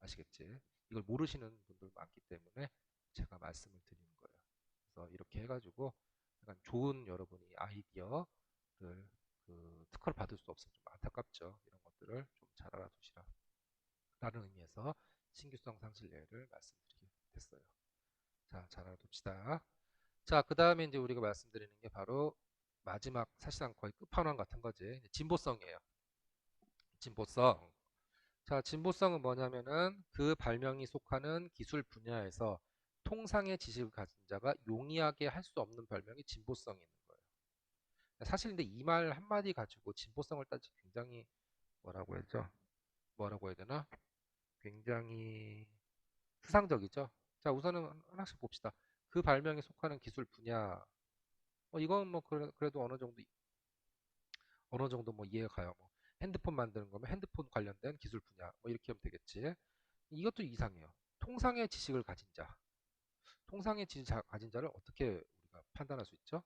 아시겠지? 이걸 모르시는 분들 많기 때문에 제가 말씀을 드리는 거예요. 그래서 이렇게 해가지고 약간 좋은 여러분이 아이디어를 특허를 받을 수 없으면 좀 안타깝죠. 이런 것들을 좀 잘 알아두시라. 라는 의미에서 신규성 상실 예를 말씀드리게 됐어요. 자, 잘 알아둡시다. 자, 그 다음에 이제 우리가 말씀드리는 게 바로 마지막 사실상 거의 끝판왕 같은 거지. 진보성이에요. 진보성. 자, 진보성은 뭐냐면은 그 발명이 속하는 기술 분야에서 통상의 지식을 가진 자가 용이하게 할 수 없는 발명이 진보성이 있는 거예요. 사실 근데 이 말 한마디 가지고 진보성을 따지기 굉장히 뭐라고 해야죠? 뭐라고 해야 되나? 굉장히 추상적이죠. 자, 우선은 하나씩 봅시다. 그 발명에 속하는 기술 분야. 이건 뭐 그래도 어느 정도 뭐 이해가 가요. 뭐 핸드폰 만드는 거면 핸드폰 관련된 기술 분야. 뭐 이렇게 하면 되겠지. 이것도 이상해요. 통상의 지식을 가진 자. 통상의 지식을 가진 자를 어떻게 우리가 판단할 수 있죠?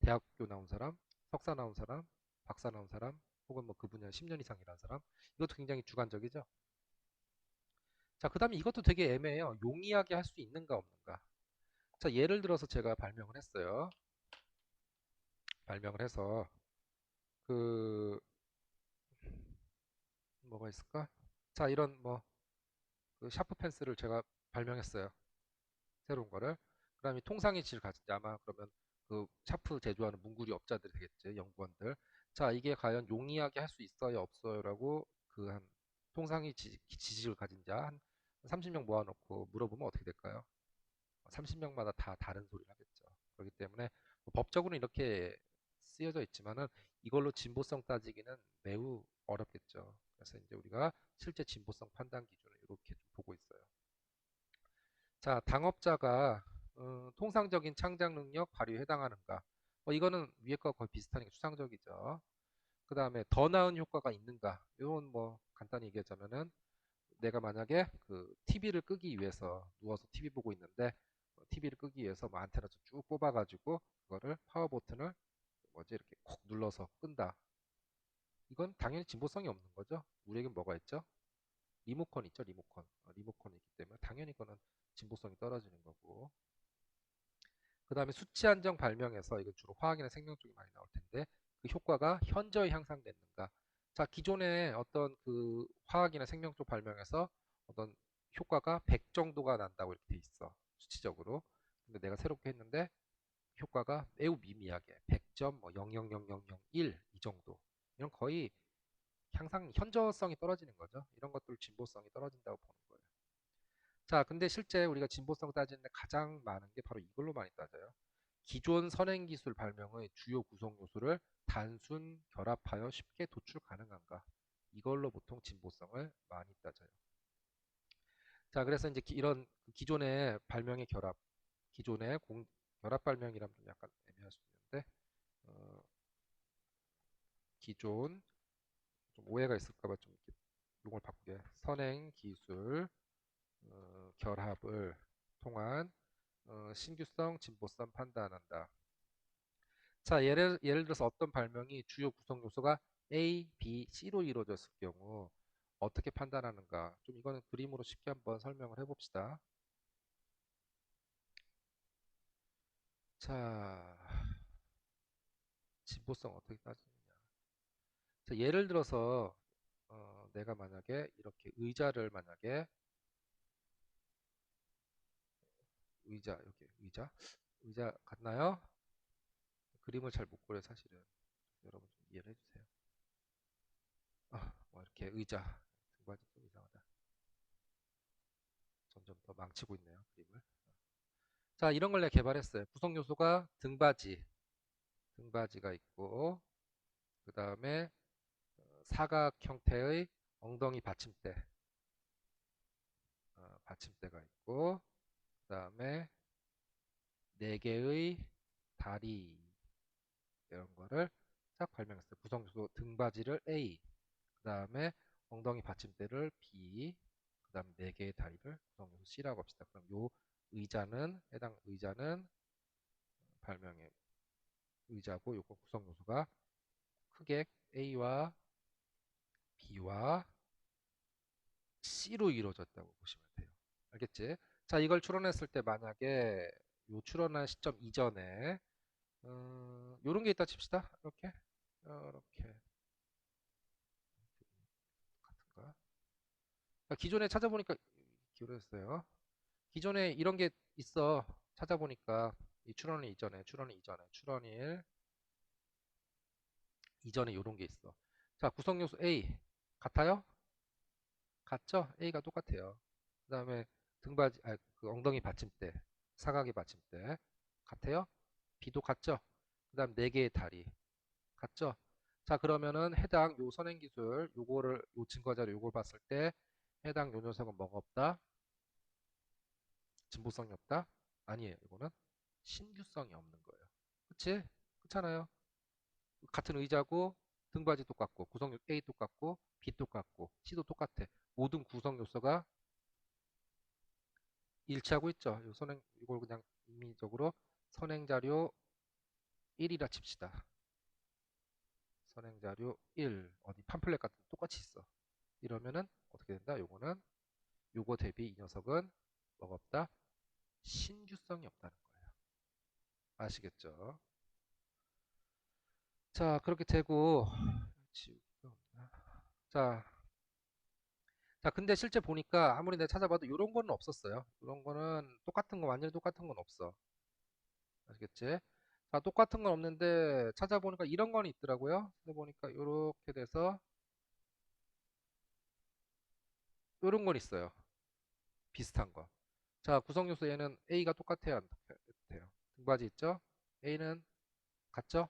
대학교 나온 사람, 석사 나온 사람, 박사 나온 사람, 혹은 뭐 그 분야 10년 이상 일한 사람. 이것도 굉장히 주관적이죠. 자, 그 다음에 이것도 되게 애매해요. 용이하게 할 수 있는가 없는가. 자, 예를 들어서 제가 발명을 했어요. 발명을 해서 그 뭐가 있을까? 자, 이런 뭐 그 샤프 펜슬을 제가 발명했어요. 새로운 거를. 그다음에 통상의 질을 가진 아마 그러면 그 샤프 제조하는 문구리 업자들이 되겠지, 연구원들. 자, 이게 과연 용이하게 할 수 있어요, 없어요라고 그 한 통상의 지식을 가진 자 한 30명 모아놓고 물어보면 어떻게 될까요? 30명마다 다 다른 소리를 하겠죠. 그렇기 때문에 뭐 법적으로는 이렇게 쓰여져 있지만은 이걸로 진보성 따지기는 매우 어렵겠죠. 그래서 이제 우리가 실제 진보성 판단 기준을 이렇게 좀 보고 있어요. 자, 당업자가 통상적인 창작 능력 발휘에 해당하는가? 이거는 위에 거 거의 비슷하니까 추상적이죠. 그 다음에 더 나은 효과가 있는가? 이건 뭐 간단히 얘기하자면은 내가 만약에 그 TV를 끄기 위해서 누워서 TV 보고 있는데 TV를 끄기 위해서 뭐 안테나 쭉 뽑아가지고 그거를 파워 버튼을 뭐지 이렇게 콕 눌러서 끈다. 이건 당연히 진보성이 없는 거죠. 우리에겐 뭐가 있죠? 리모컨 있죠, 리모컨. 리모컨이 있기 때문에 당연히 이거는 진보성이 떨어지는 거고. 그 다음에 수치 안정 발명에서 이건 주로 화학이나 생명 쪽이 많이 나올 텐데 그 효과가 현저히 향상됐는가? 자, 기존에 어떤 그 화학이나 생명 쪽 발명에서 어떤 효과가 100 정도가 난다고 이렇게 돼 있어. 수치적으로. 근데 내가 새롭게 했는데 효과가 매우 미미하게 100점 뭐 0.00001 이 정도. 이런 거의 현저성이 떨어지는 거죠. 이런 것들 진보성이 떨어진다고 보는 거예요. 자, 근데 실제 우리가 진보성 따지는데 가장 많은 게 바로 이걸로 많이 따져요. 기존 선행 기술 발명의 주요 구성 요소를 단순 결합하여 쉽게 도출 가능한가? 이걸로 보통 진보성을 많이 따져요. 자, 그래서 이제 이런 기존의 발명의 결합, 기존의 결합 발명이라면 좀 약간 애매할 수 있는데, 어, 기존 좀 오해가 있을까 봐 좀 이렇게 용어를 바꾸게. 선행 기술 결합을 통한 신규성, 진보성 판단한다. 자, 예를 들어서 어떤 발명이 주요 구성 요소가 A, B, C로 이루어졌을 경우 어떻게 판단하는가? 좀 이거는 그림으로 쉽게 한번 설명을 해봅시다. 자, 진보성 어떻게 따지느냐? 자, 예를 들어서 내가 만약에 이렇게 이렇게 의자 같나요? 그림을 잘 못 그려 사실은. 여러분 좀 이해를 해주세요. 뭐 이렇게 등받이 좀 이상하다. 점점 더 망치고 있네요, 그림을. 자, 이런 걸 내가 개발했어요. 구성 요소가 등받이가 있고, 그 다음에 사각 형태의 엉덩이 받침대, 받침대가 있고, 그 다음에 네 개의 다리, 이런 거를 딱 발명했어요. 구성요소 등받이를 A, 그 다음에 엉덩이 받침대를 B, 그 다음 네 개의 다리를 구성요소 C라고 합시다. 그럼 요 의자는, 해당 의자는 발명의 의자고, 요거 구성요소가 크게 A와 B와 C로 이루어졌다고 보시면 돼요. 알겠지? 자, 이걸 추론했을 때 만약에 요 추론한 시점 이전에 요런 게 있다 칩시다. 이렇게 같은가? 기존에 찾아보니까 기울였어요. 기존에 이런 게 있어. 찾아보니까 이 출원일 이전에 이런 게 있어. 자, 구성요소 A 같아요? 같죠? A가 똑같아요. 그 다음에 그 엉덩이 받침대, 사각의 받침대 같아요? B도 같죠? 그 다음 네 개의 다리 같죠? 자, 그러면은 해당 요 선행기술 요거를 요 증거자료 요걸 봤을 때 해당 요 녀석은 뭐가 없다? 진보성이 없다? 아니에요. 이거는 신규성이 없는 거예요. 그치? 그렇잖아요. 같은 의자고 등받이 똑같고 구성 A 똑같고 B 똑같고 C도 똑같아. 모든 구성 요소가 일치하고 있죠. 요 선행 이걸 그냥 임의적으로 선행 자료 1이라 칩시다. 선행 자료 1 어디 팜플렛 같은 데 똑같이 있어. 이러면은 어떻게 된다? 요거는 요거 대비 이 녀석은 뭐가 없다? 신규성이 없다는 거예요. 아시겠죠? 자, 그렇게 되고 지우기가 없나? 자, 자, 근데 실제 보니까 아무리 내가 찾아봐도 이런 거는 없었어요. 이런 거는 똑같은 거, 완전히 똑같은 건 없어. 아시겠지? 자, 똑같은 건 없는데 찾아보니까 이런 건 있더라고요. 찾아보니까 이렇게 돼서 이런 건 있어요. 비슷한 거. 자, 구성 요소 얘는 A가 똑같아요, 안 똑같아요? 등받이 있죠? A는 같죠?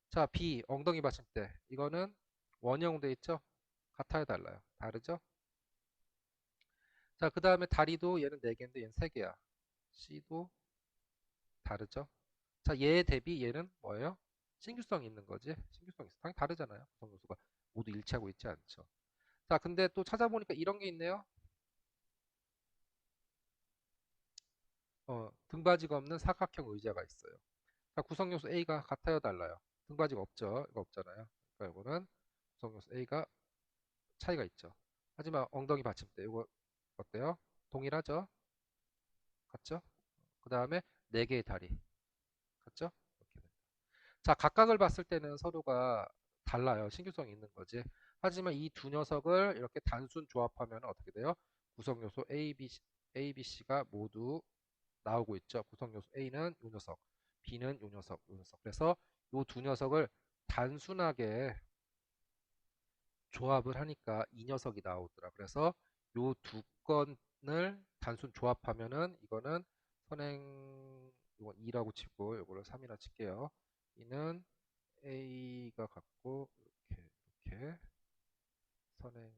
자, B 엉덩이 받침대. 이거는 원형으로 돼 있죠? 같아요, 달라요? 다르죠? 자, 그 다음에 다리도 얘는 4개인데 얘는 3개야. C도 다르죠? 자, 얘 대비 얘는 뭐예요? 신규성이 있는 거지. 신규성이 있어. 당연히 다르잖아요. 구성 요소가 모두 일치하고 있지 않죠. 자, 근데 또 찾아보니까 이런 게 있네요. 등받이가 없는 사각형 의자가 있어요. 자, 구성 요소 A가 같아요, 달라요? 등받이가 없죠. 이거 없잖아요. 그러니까 이거는 구성 요소 A가 차이가 있죠. 하지만 엉덩이 받침대 이거 어때요? 동일하죠? 같죠? 그 다음에 네 개의 다리 같죠? 이렇게 됩니다. 자, 각각을 봤을 때는 서로가 달라요. 신규성이 있는 거지. 하지만 이 두 녀석을 이렇게 단순 조합하면 어떻게 돼요? 구성 요소 A, B, C가 모두 나오고 있죠. 구성 요소 A는 요 녀석, B는 요 녀석, 요 녀석. 그래서 요 두 녀석을 단순하게 조합을 하니까 이 녀석이 나오더라. 그래서 요 두 건을 단순 조합하면은 이거는 선행 이건 2라고 치고 이거를 3이라 칠게요. 이는 A가 같고 이렇게 선행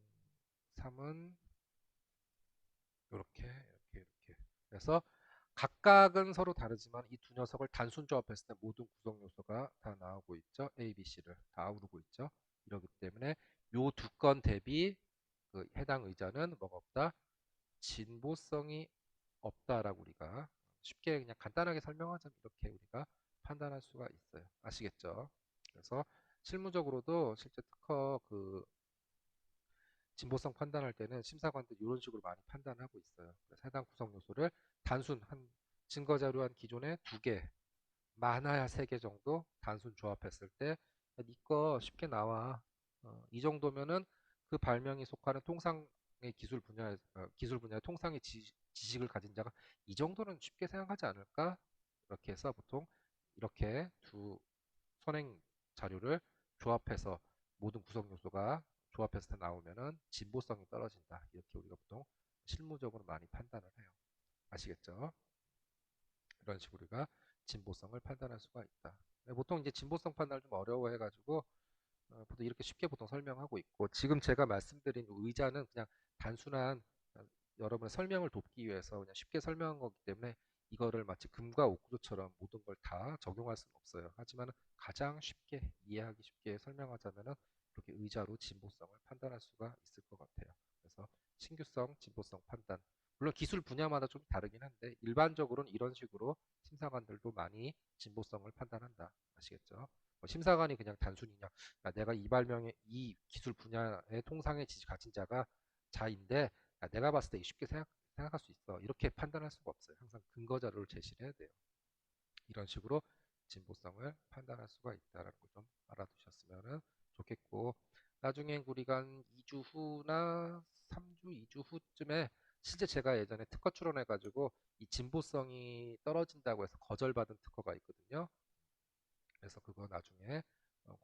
3은 이렇게 그래서 각각은 서로 다르지만 이 두 녀석을 단순 조합했을 때 모든 구성 요소가 다 나오고 있죠. A, B, C를 다 아우르고 있죠. 이러기 때문에 요 두 건 대비 그 해당 의자는 뭐가 없다? 진보성이 없다라고 우리가 쉽게 그냥 간단하게 설명하자면 이렇게 우리가 판단할 수가 있어요. 아시겠죠? 그래서 실무적으로도 실제 특허 그 진보성 판단할 때는 심사관들 이런 식으로 많이 판단하고 있어요. 그래서 해당 구성 요소를 단순 한 증거 자료 한 기존에 2개, 많아야 3개 정도 단순 조합했을 때 니거 쉽게 나와. 이 정도면은 그 발명이 속하는 통상의 기술 분야의 통상의 지식을 가진 자가 이 정도는 쉽게 생각하지 않을까? 이렇게 해서 보통 이렇게 두 선행 자료를 조합해서 모든 구성 요소가 조합해서 나오면은 진보성이 떨어진다. 이렇게 우리가 보통 실무적으로 많이 판단을 해요. 아시겠죠? 이런 식으로 우리가 진보성을 판단할 수가 있다. 보통 이제 진보성 판단을 좀 어려워해가지고 보통 이렇게 쉽게 보통 설명하고 있고, 지금 제가 말씀드린 의자는 그냥 단순한 여러분의 설명을 돕기 위해서 그냥 쉽게 설명한 거기 때문에 이거를 마치 금과 옥조처럼 모든 걸 다 적용할 수는 없어요. 하지만 가장 쉽게 이해하기 쉽게 설명하자면은 이렇게 의자로 진보성을 판단할 수가 있을 것 같아요. 그래서 신규성, 진보성 판단. 물론 기술 분야마다 좀 다르긴 한데 일반적으로는 이런 식으로 심사관들도 많이 진보성을 판단한다. 아시겠죠? 심사관이 그냥 단순히 그냥 내가 이 발명의 이 기술 분야의 통상의 지식 가진 자가 자인데 내가 봤을 때 쉽게 생각할 수 있어. 이렇게 판단할 수가 없어요. 항상 근거 자료를 제시를 해야 돼요. 이런 식으로 진보성을 판단할 수가 있다는 걸 좀 알아두셨으면 좋겠고, 나중에 우리가 한 2주 후나 3주, 2주 후쯤에 실제 제가 예전에 특허 출원해가지고 이 진보성이 떨어진다고 해서 거절받은 특허가 있거든요. 그래서 그거 나중에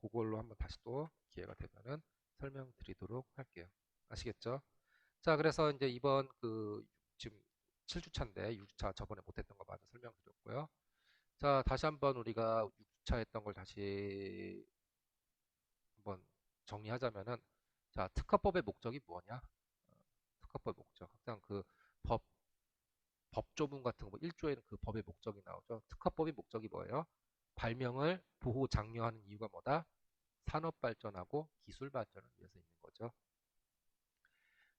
그걸로 한번 다시 또 기회가 되면은 설명드리도록 할게요. 아시겠죠? 자, 그래서 이제 이번 지금 7주차인데 6주차 저번에 못했던 거 마저 설명드렸고요. 자, 다시 한번 우리가 6주차 했던 걸 다시 한번 정리하자면은, 자, 특허법의 목적이 뭐냐? 특허법의 목적. 항상 그 법, 법조문 같은 거 1조에는 그 법의 목적이 나오죠. 특허법의 목적이 뭐예요? 발명을 보호 장려하는 이유가 뭐다? 산업 발전하고 기술 발전을 위해서 있는 거죠.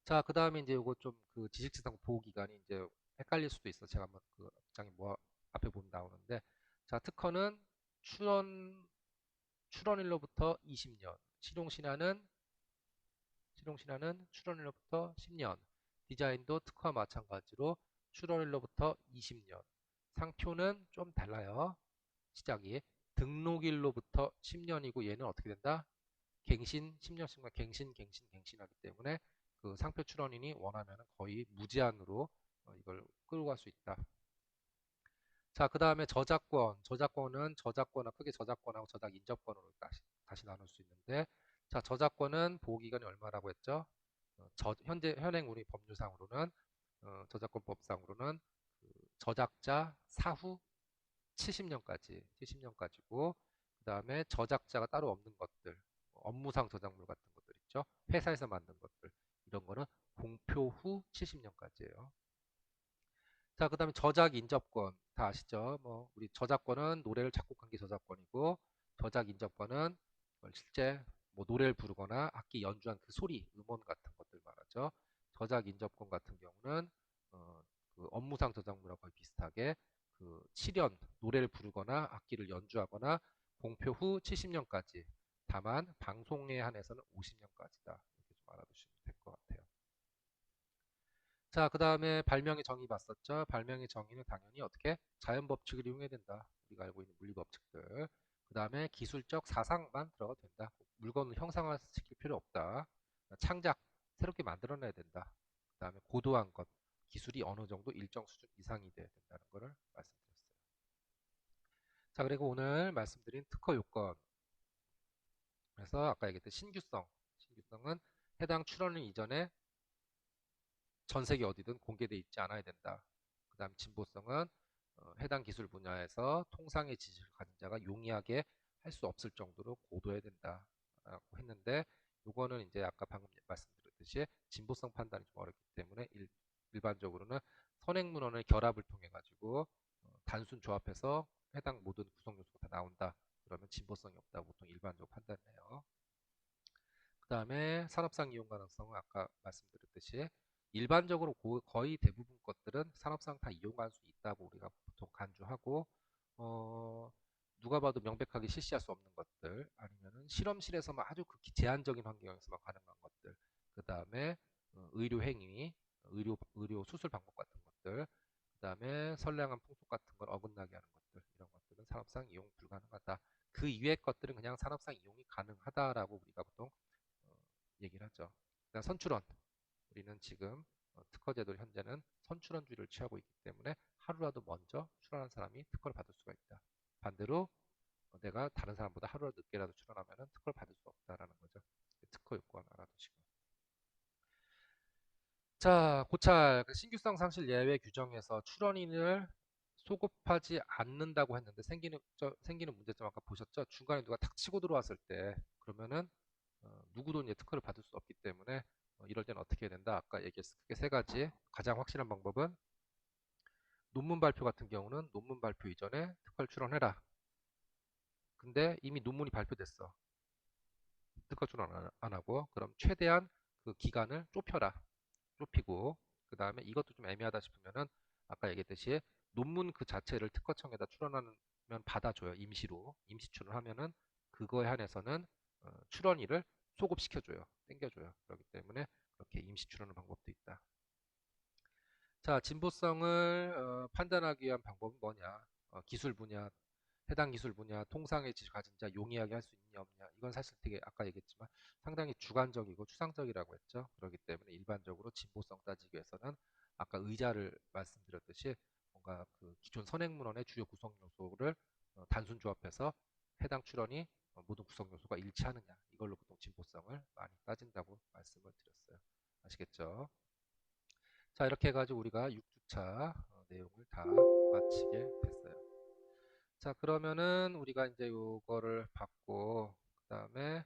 자, 그 다음에 이제 요거 좀 그 지식재산 보호 기간이 이제 헷갈릴 수도 있어. 제가 한번 그 장에 뭐 앞에 보면 나오는데, 자, 특허는 출원일로부터 20년, 실용신화는 출원일로부터 10년, 디자인도 특허와 마찬가지로 출원일로부터 20년, 상표는 좀 달라요. 시작이 등록일로부터 10년이고 얘는 어떻게 된다? 갱신 10년씩만 갱신하기 때문에 그 상표 출원인이 원하면 거의 무제한으로 이걸 끌고 갈 수 있다. 자, 그 다음에 저작권은 저작권은 크게 저작권하고 저작 인접권으로 다시 나눌 수 있는데, 자, 저작권은 보호기간이 얼마라고 했죠? 현행 우리 법률상으로는 저작권법상으로는 그 저작자 사후 70년까지고, 그 다음에 저작자가 따로 없는 것들, 업무상 저작물 같은 것들 있죠. 회사에서 만든 것들, 이런 거는 공표 후 70년까지예요. 자, 그 다음에 저작 인접권 다 아시죠? 뭐 우리 저작권은 노래를 작곡한 게 저작권이고, 저작 인접권은 실제 뭐 노래를 부르거나 악기 연주한 그 소리, 음원 같은 것들 말하죠. 저작 인접권 같은 경우는 어, 그 업무상 저작물하고 거의 비슷하게 그 실연, 노래를 부르거나 악기를 연주하거나 공표 후 70년까지, 다만 방송에 한해서는 50년까지다. 이렇게 좀 알아두시면 될 것 같아요. 자, 그 다음에 발명의 정의 봤었죠? 발명의 정의는 당연히 어떻게? 자연 법칙을 이용해야 된다. 우리가 알고 있는 물리 법칙들. 그 다음에 기술적 사상만 들어가도 된다. 물건을 형상화시킬 필요 없다. 창작, 새롭게 만들어내야 된다. 그 다음에 고도한 것, 기술이 어느 정도 일정 수준 이상이 돼야 된다는 것을 말씀드렸어요. 자, 그리고 오늘 말씀드린 특허 요건. 그래서 아까 얘기했던 신규성은 해당 출원일 이전에 전 세계 어디든 공개되어 있지 않아야 된다. 그 다음 진보성은 해당 기술 분야에서 통상의 지식을 가진 자가 용이하게 할 수 없을 정도로 고도해야 된다. 라고 했는데, 요거는 이제 아까 방금 말씀드렸듯이 진보성 판단이 좀 어렵기 때문에 일반적으로는 선행문헌의 결합을 통해 가지고 단순 조합해서 해당 모든 구성 요소가 다 나온다. 그러면 진보성이 없다고 보통 일반적으로 판단을 해요. 그 다음에 산업상 이용 가능성은 아까 말씀드렸듯이 일반적으로 거의 대부분 것들은 산업상 다 이용할 수 있다고 우리가 보통 간주하고, 어, 누가 봐도 명백하게 실시할 수 없는 것들, 아니면은 실험실에서만 아주 극히 제한적인 환경에서만 가능한 것들, 그 다음에 의료 행위, 의료 수술 방법 같은 것들, 그 다음에 선량한 풍속 같은 걸 어긋나게 하는 것들, 이런 것들은 산업상 이용 불가능하다. 그 이외의 것들은 그냥 산업상 이용이 가능하다라고 우리가 보통 얘기를 하죠. 그다음 선출원. 우리는 지금 특허제도 현재는 선출원주의를 취하고 있기 때문에 하루라도 먼저 출원한 사람이 특허를 받을 수가 있다. 반대로 내가 다른 사람보다 하루라도 늦게라도 출원하면 특허를 받을 수 없다라는 거죠. 특허 요건 알아두시고. 자, 고찰. 신규성 상실 예외 규정에서 출원인을 소급하지 않는다고 했는데 생기는 문제점 아까 보셨죠? 중간에 누가 탁 치고 들어왔을 때 그러면은 누구도 이제 특허를 받을 수 없기 때문에 이럴 때는 어떻게 해야 된다? 아까 얘기했을 크게 세 가지. 가장 확실한 방법은 논문 발표 같은 경우는 논문 발표 이전에 특허를 출원해라. 근데 이미 논문이 발표됐어. 특허 출원 안 하고 그럼 최대한 그 기간을 좁혀라. 좁히고 그 다음에 이것도 좀 애매하다 싶으면은 아까 얘기했듯이 논문 그 자체를 특허청에다 출원하면 받아줘요. 임시로. 임시 출원하면은 그거에 한해서는 출원일을 소급시켜줘요. 땡겨줘요. 그렇기 때문에 그렇게 임시 출원하는 방법도 있다. 자, 진보성을 판단하기 위한 방법은 뭐냐? 기술 분야, 해당 기술 분야, 통상의 지식을 가진 자, 용이하게 할 수 있냐 없냐. 이건 사실 되게 아까 얘기했지만 상당히 주관적이고 추상적이라고 했죠. 그렇기 때문에 일반적으로 진보성 따지기 위해서는 아까 의자를 말씀드렸듯이 뭔가 그 기존 선행문헌의 주요 구성 요소를 단순 조합해서 해당 출원이 모든 구성 요소가 일치하느냐. 이걸로 보통 진보성을 많이 따진다고 말씀을 드렸어요. 아시겠죠? 자, 이렇게 해가지고 우리가 6주차 내용을 다 마치게 됐어요. 자, 그러면은 우리가 이제 요거를 받고, 그 다음에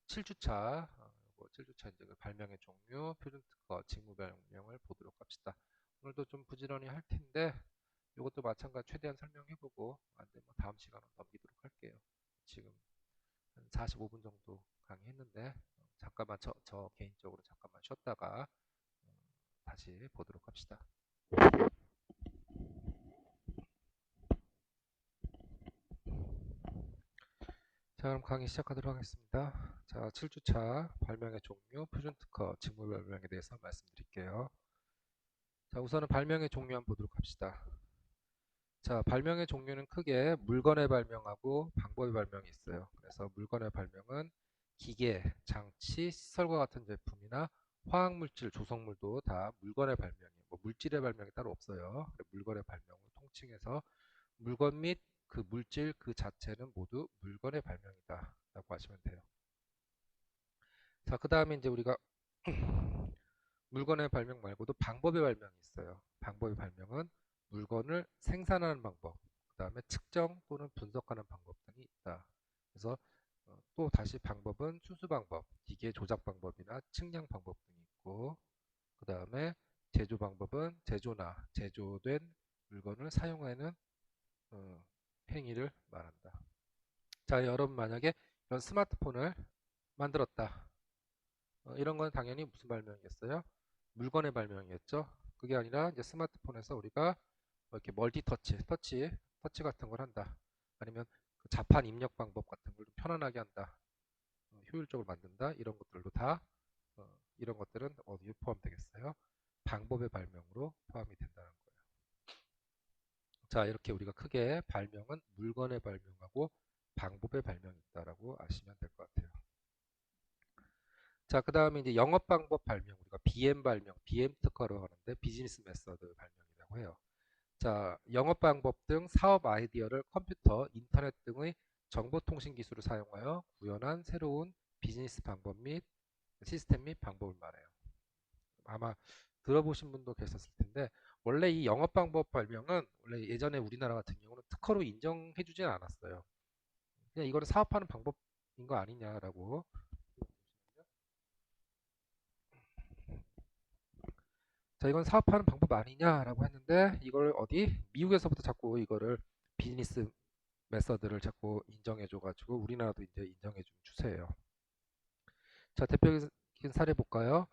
7주차, 7주차 이제 그 발명의 종류, 표준 특허, 직무 발명을 보도록 합시다. 오늘도 좀 부지런히 할 텐데, 요것도 마찬가지 최대한 설명해보고, 안 되면 다음 시간으로 넘기도록 할게요. 지금 한 45분 정도 강의했는데, 잠깐만 저 개인적으로 잠깐만 쉬었다가 다시 보도록 합시다. 자, 그럼 강의 시작하도록 하겠습니다. 자, 7주차 발명의 종류, 표준특허, 직무 발명에 대해서 말씀드릴게요. 자, 우선은 발명의 종류 한번 보도록 합시다. 자, 발명의 종류는 크게 물건의 발명하고 방법의 발명이 있어요. 그래서 물건의 발명은 기계, 장치, 시설과 같은 제품이나 화학물질, 조성물도 다 물건의 발명이에요. 뭐 물질의 발명이 따로 없어요. 물건의 발명을 통칭해서 물건 및 그 물질 그 자체는 모두 물건의 발명이다 라고 하시면 돼요. 자, 그 다음에 이제 우리가 물건의 발명 말고도 방법의 발명이 있어요. 방법의 발명은 물건을 생산하는 방법, 그 다음에 측정 또는 분석하는 방법 등이 있다. 그래서 또 다시 방법은 수수 방법, 기계 조작 방법이나 측량 방법 등이 있고, 그 다음에 제조 방법은 제조나 제조된 물건을 사용하는 행위를 말한다. 자, 여러분 만약에 이런 스마트폰을 만들었다. 이런 건 당연히 무슨 발명이겠어요? 물건의 발명이겠죠. 그게 아니라 이제 스마트폰에서 우리가 이렇게 멀티 터치 같은 걸 한다. 아니면 그 자판 입력 방법 같은 걸 좀 편안하게 한다. 효율적으로 만든다. 이런 것들도 다 이런 것들은 어디에 포함되겠어요? 방법의 발명으로 포함이 된다는 거예요. 자, 이렇게 우리가 크게 발명은 물건의 발명하고 방법의 발명이 있다라고 아시면 될 것 같아요. 자, 그 다음에 이제 영업 방법 발명, 우리가 BM 발명, BM 특허로 하는데 비즈니스 메서드 발명이라고 해요. 자, 영업 방법 등 사업 아이디어를 컴퓨터, 인터넷 등의 정보통신 기술을 사용하여 구현한 새로운 비즈니스 방법 및 시스템 및 방법을 말해요. 아마 들어보신 분도 계셨을 텐데 원래 이 영업 방법 발명은 원래 예전에 우리나라 같은 경우는 특허로 인정해주진 않았어요. 그냥 이거를 사업하는 방법인 거 아니냐라고. 자, 이건 사업하는 방법 아니냐라고 했는데 이걸 어디 미국에서부터 자꾸 이거를 비즈니스 메서드를 자꾸 인정해줘가지고 우리나라도 이제 인정해준 추세예요. 자, 대표적인 사례 볼까요?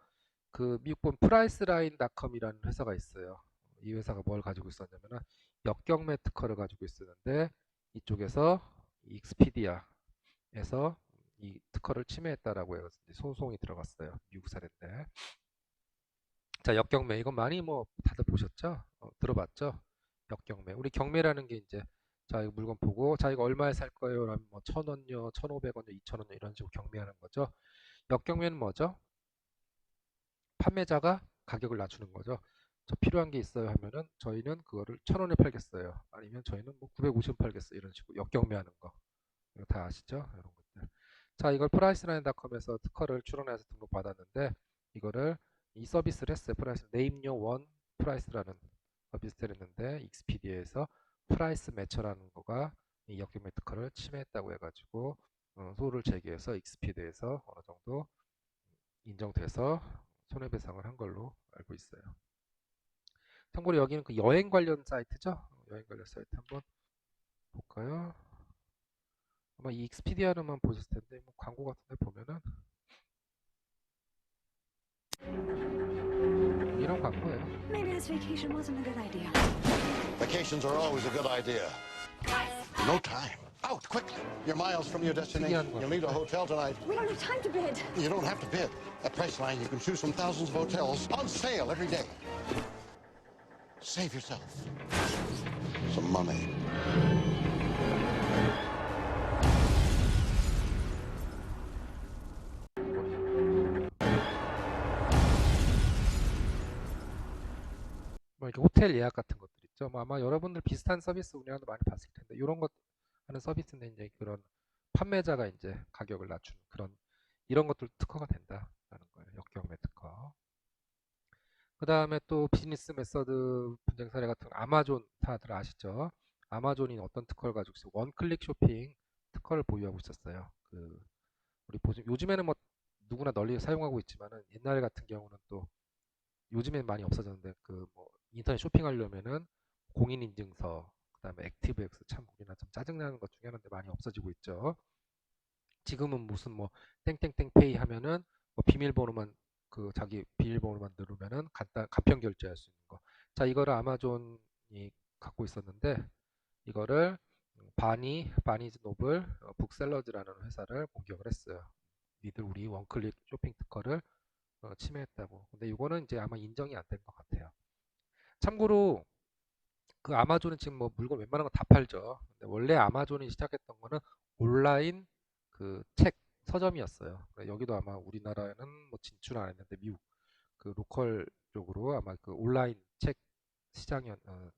그 미국본 프라이스라인닷컴이라는 회사가 있어요. 이 회사가 뭘 가지고 있었냐면은 역경매 특허를 가지고 있었는데 이쪽에서 익스피디아에서 이 특허를 침해했다라고 해서 소송이 들어갔어요. 미국 사례인데. 자, 역경매 이건 많이 뭐 다들 보셨죠? 들어봤죠? 역경매. 우리 경매라는 게 이제 자, 이거 물건 보고 자, 이거 얼마에 살 거예요? 라면 뭐 1,000원요, 1,500원요, 2,000원요 이런 식으로 경매하는 거죠. 역경매는 뭐죠? 판매자가 가격을 낮추는 거죠. 저 필요한 게 있어요 하면은 저희는 그거를 1,000원에 팔겠어요. 아니면 저희는 뭐 950원 팔겠어요. 이런 식으로 역경매하는 거. 이거 다 아시죠? 이런 것들. 자, 이걸 프라이스라인닷컴에서 특허를 출원해서 등록받았는데 이거를 이 서비스를 했어요. 프라이스 네임 요 원 프라이스라는 서비스를 했는데 익스피디아에서 프라이스 매처라는 거가 이 역경매 특허를 침해했다고 해가지고 소를 제기해서 익스피디아에서 어느 정도 인정돼서 손해배상을 한 걸로 알고 있어요. 참고로 여기는 그 여행 관련 사이트죠. 여행 관련 사이트 한번 볼까요? 아마 이 익스피디아로만 보셨을 텐데 뭐 광고 같은데 보면은 이런 광고예요. Maybe this vacation wasn't a good idea. Vacations are always a good idea. No time. Out, quickly. You're miles from your destination. You'll need a hotel tonight. We don't have time to bid. You don't have to bid. At Priceline, you can choose from thousands of hotels on sale every day. Save yourself some money. 뭐 이렇게 호텔 예약 같은 것들 있죠. 뭐 아마 여러분들 비슷한 서비스 운영도 많이 봤을 텐데 이런 것 하는 서비스는 이제 그런 판매자가 이제 가격을 낮추는 그런 이런 것들 특허가 된다라는 거예요. 역경매 특허. 그 다음에 또 비즈니스 메서드 분쟁 사례 같은 거 아마존 다들 아시죠? 아마존이 어떤 특허를 가지고 있어요? 원클릭 쇼핑 특허를 보유하고 있었어요. 그 우리 요즘에는 뭐 누구나 널리 사용하고 있지만은 옛날 같은 경우는 또 요즘엔 많이 없어졌는데 그 뭐 인터넷 쇼핑하려면은 공인인증서 그다음에 액티브엑스 참 우리나 좀 짜증나는 것 중에 하나인데 많이 없어지고 있죠. 지금은 무슨 뭐 땡땡땡 페이 하면은 뭐 비밀번호만 그 자기 비밀번호만 누르면은 간편 결제할 수 있는 거. 자, 이거를 아마존이 갖고 있었는데 이거를 바니즈 노블 북셀러즈라는 회사를 공격을 했어요. 니들 우리 원클릭 쇼핑 특허를 침해했다고. 근데 이거는 이제 아마 인정이 안 된 것 같아요. 참고로 그 아마존은 지금 뭐 물건 웬만한 거 다 팔죠. 근데 원래 아마존이 시작했던 거는 온라인 그 책 서점이었어요. 여기도 아마 우리나라에는 뭐 진출 안 했는데 미국 그 로컬 쪽으로 아마 그 온라인 책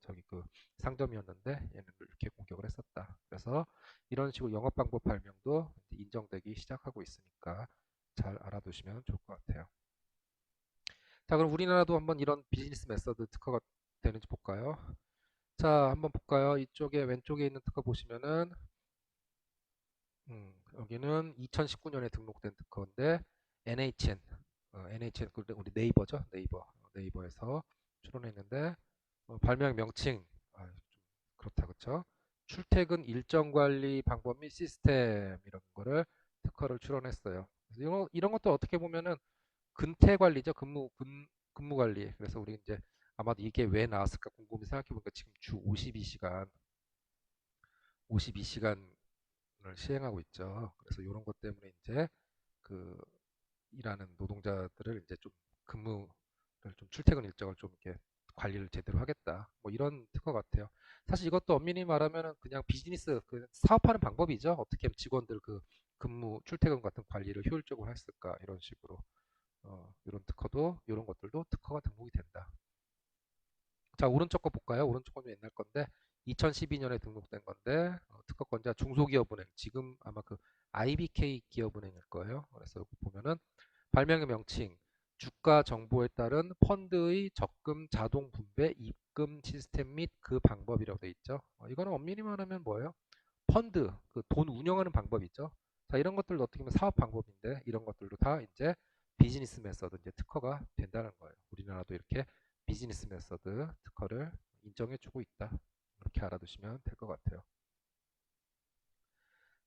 저기 그 상점이었는데 얘는 이렇게 공격을 했었다. 그래서 이런 식으로 영업 방법 발명도 인정되기 시작하고 있으니까 잘 알아두시면 좋을 것 같아요. 자, 그럼 우리나라도 한번 이런 비즈니스 메서드 특허가 되는지 볼까요? 자, 한번 볼까요? 이쪽에 왼쪽에 있는 특허 보시면은 여기는 2019년에 등록된 특허인데 NHN, NHN 우리 네이버죠? 네이버에서 출원했는데 발명 명칭 좀 그렇다 그쵸? 출퇴근 일정 관리 방법 및 시스템 이런 거를 특허를 출원했어요. 이런 것도 어떻게 보면은 근태 관리죠. 근무 관리. 그래서 우리 이제 아마도 이게 왜 나왔을까 궁금해 생각해 보니까 지금 주 52시간을 시행하고 있죠. 그래서 이런 것 때문에 이제 그 일하는 노동자들을 이제 좀 근무를 좀 출퇴근 일정을 좀 이렇게 관리를 제대로 하겠다. 뭐 이런 특허 같아요. 사실 이것도 엄밀히 말하면은 그냥 비즈니스 그 사업하는 방법이죠. 어떻게 하면 직원들 그 근무 출퇴근 같은 관리를 효율적으로 했을까 이런 식으로 이런 특허도 이런 것들도 특허가 등록이 된다. 자, 오른쪽 거 볼까요? 오른쪽 거는 옛날 건데 2012년에 등록된 건데 특허권자 중소기업은행 지금 아마 그 IBK 기업은행일 거예요. 그래서 여기 보면은 발명의 명칭 주가 정보에 따른 펀드의 적금 자동 분배 입금 시스템 및 그 방법이라고 돼 있죠. 이거는 엄밀히 말하면 뭐예요? 펀드 그 돈 운영하는 방법이죠. 자, 이런 것들도 어떻게 보면 사업 방법인데 이런 것들도 다 이제 비즈니스 메서드 이제 특허가 된다는 거예요. 우리나라도 이렇게 비즈니스 메서드 특허를 인정해주고 있다. 이렇게 알아두시면 될 것 같아요.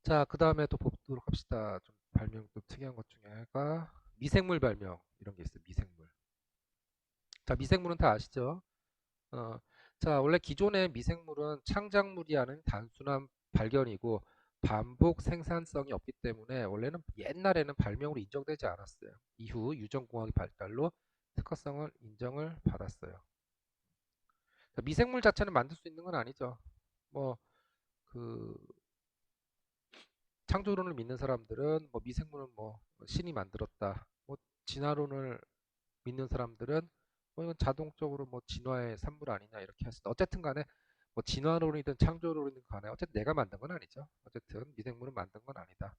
자, 그 다음에 또 보도록 합시다. 좀 발명 좀 특이한 것 중에가 미생물 발명 이런 게 있어요. 미생물. 자, 미생물은 다 아시죠? 어, 자, 원래 기존의 미생물은 창작물이 아닌 단순한 발견이고 반복 생산성이 없기 때문에 원래는 옛날에는 발명으로 인정되지 않았어요. 이후 유전공학의 발달로 특허성을 인정을 받았어요. 자, 미생물 자체는 만들 수 있는 건 아니죠. 뭐 그 창조론을 믿는 사람들은 뭐 미생물은 뭐 신이 만들었다. 뭐 진화론을 믿는 사람들은 뭐 이건 자동적으로 뭐 진화의 산물 아니냐 이렇게 할 수도 어쨌든 간에 뭐 진화론이든 창조론이든 간에 어쨌든 내가 만든 건 아니죠. 어쨌든 미생물은 만든 건 아니다.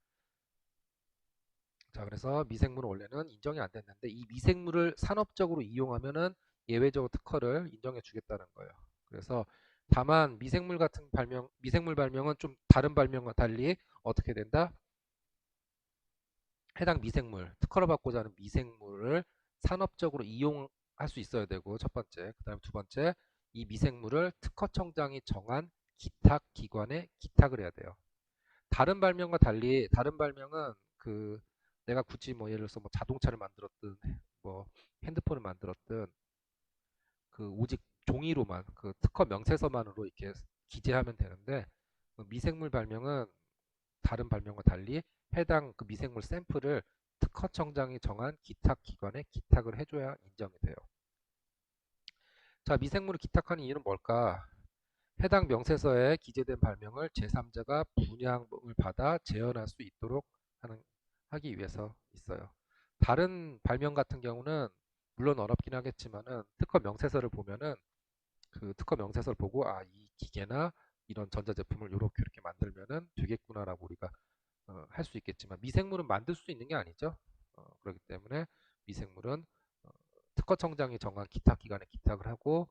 자, 그래서 미생물은 원래는 인정이 안 됐는데 이 미생물을 산업적으로 이용하면은 예외적으로 특허를 인정해 주겠다는 거예요. 그래서 다만 미생물 발명은 좀 다른 발명과 달리 어떻게 된다? 해당 미생물, 특허를 받고자 하는 미생물을 산업적으로 이용할 수 있어야 되고, 첫 번째. 그 다음에 두 번째, 이 미생물을 특허청장이 정한 기탁 기관에 기탁을 해야 돼요. 다른 발명과 달리, 다른 발명은 내가 굳이 뭐 예를 들어서 뭐 자동차를 만들었든, 뭐 핸드폰을 만들었든, 오직 종이로만, 특허 명세서만으로 이렇게 기재하면 되는데, 미생물 발명은 다른 발명과 달리 해당 미생물 샘플을 특허청장이 정한 기탁 기관에 기탁을 해줘야 인정이 돼요. 자, 미생물을 기탁하는 이유는 뭘까? 해당 명세서에 기재된 발명을 제3자가 분양을 받아 재현할 수 있도록 하기 위해서 있어요. 다른 발명 같은 경우는 물론 어렵긴 하겠지만은 특허 명세서를 보면은 특허 명세서를 보고 이 기계나 이런 전자제품을 이렇게 만들면은 되겠구나라고 우리가 할 수 있겠지만 미생물은 만들 수 있는 게 아니죠. 그렇기 때문에 미생물은 특허청장이 정한 기탁기관에 기탁을 하고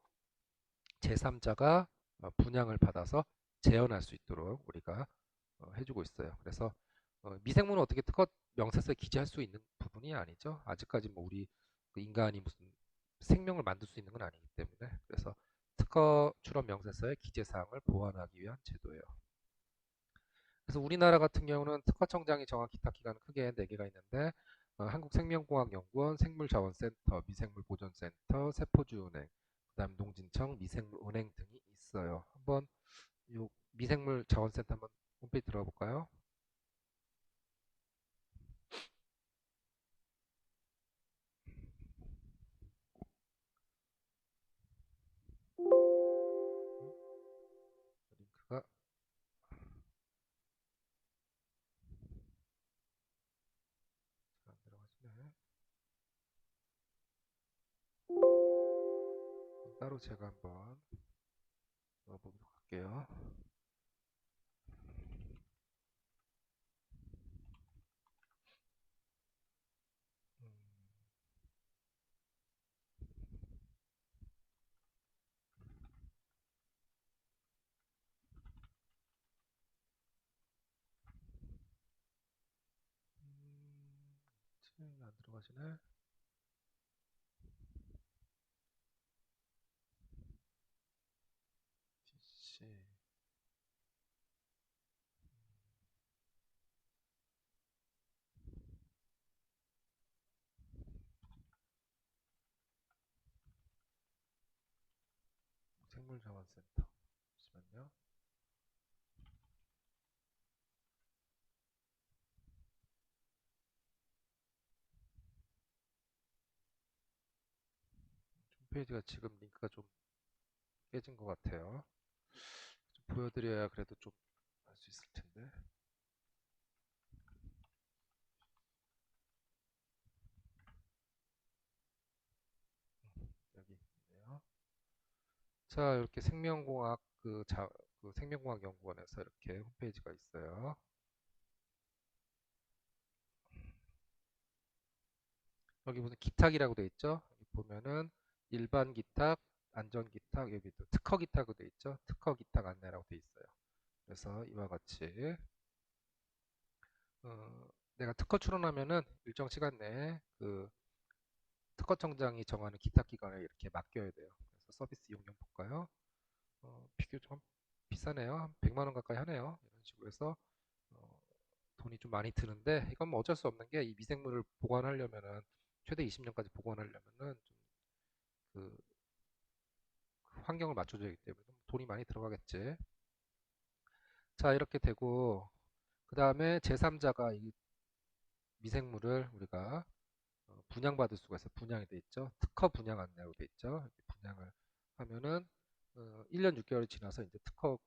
제3자가 분양을 받아서 재현할 수 있도록 우리가 해주고 있어요. 그래서 미생물은 어떻게 특허 명세서에 기재할 수 있는 부분이 아니죠. 아직까지 뭐 우리 인간이 무슨 생명을 만들 수 있는 건 아니기 때문에 그래서 특허 출원 명세서의 기재 사항을 보완하기 위한 제도예요. 그래서 우리나라 같은 경우는 특허청장이 정한 기탁 기관은 크게 4개가 있는데 한국생명공학연구원, 생물자원센터, 미생물보존센터, 세포주은행, 그다음 농진청, 미생물은행 등이 있어요. 한번 요 미생물자원센터 한번 홈페이지 들어가 볼까요? 링크가 안 들어가시네. 따로 제가 한번 넣어보도록 할게요. 음, 안 들어가시네. DC 생물자원센터. 잠시만요. 홈페이지가 지금 링크가 좀 깨진 것 같아요. 좀 보여드려야 그래도 좀 알 수 있을 텐데. 여기 있네요. 자, 이렇게 생명공학연구원에서 이렇게 홈페이지가 있어요. 여기 무슨 기탁이라고 돼 있죠? 여기 보면은 일반 기탁, 안전 기탁, 여기 또 특허 기탁으로 돼 있죠? 특허 기탁 안내라고 돼 있어요. 그래서 이와 같이 내가 특허 출원하면은 일정 시간 내에 특허청장이 정하는 기탁 기관에 이렇게 맡겨야 돼요. 그래서 서비스 이용료 볼까요? 비교적 비싸네요. 한 100만 원 가까이 하네요. 이런 식으로 해서 어, 돈이 좀 많이 드는데 이건 뭐 어쩔 수 없는 게 이 미생물을 보관하려면은 최대 20년까지 보관하려면은 좀그 환경을 맞춰줘야 하기 때문에 돈이 많이 들어가겠지. 자, 이렇게 되고 그 다음에 제3자가 이 미생물을 우리가 분양받을 수가 있어요. 분양이 돼 있죠. 특허 분양 안내로 돼 있죠. 이렇게 분양을 하면은 1년 6개월이 지나서 이제 특허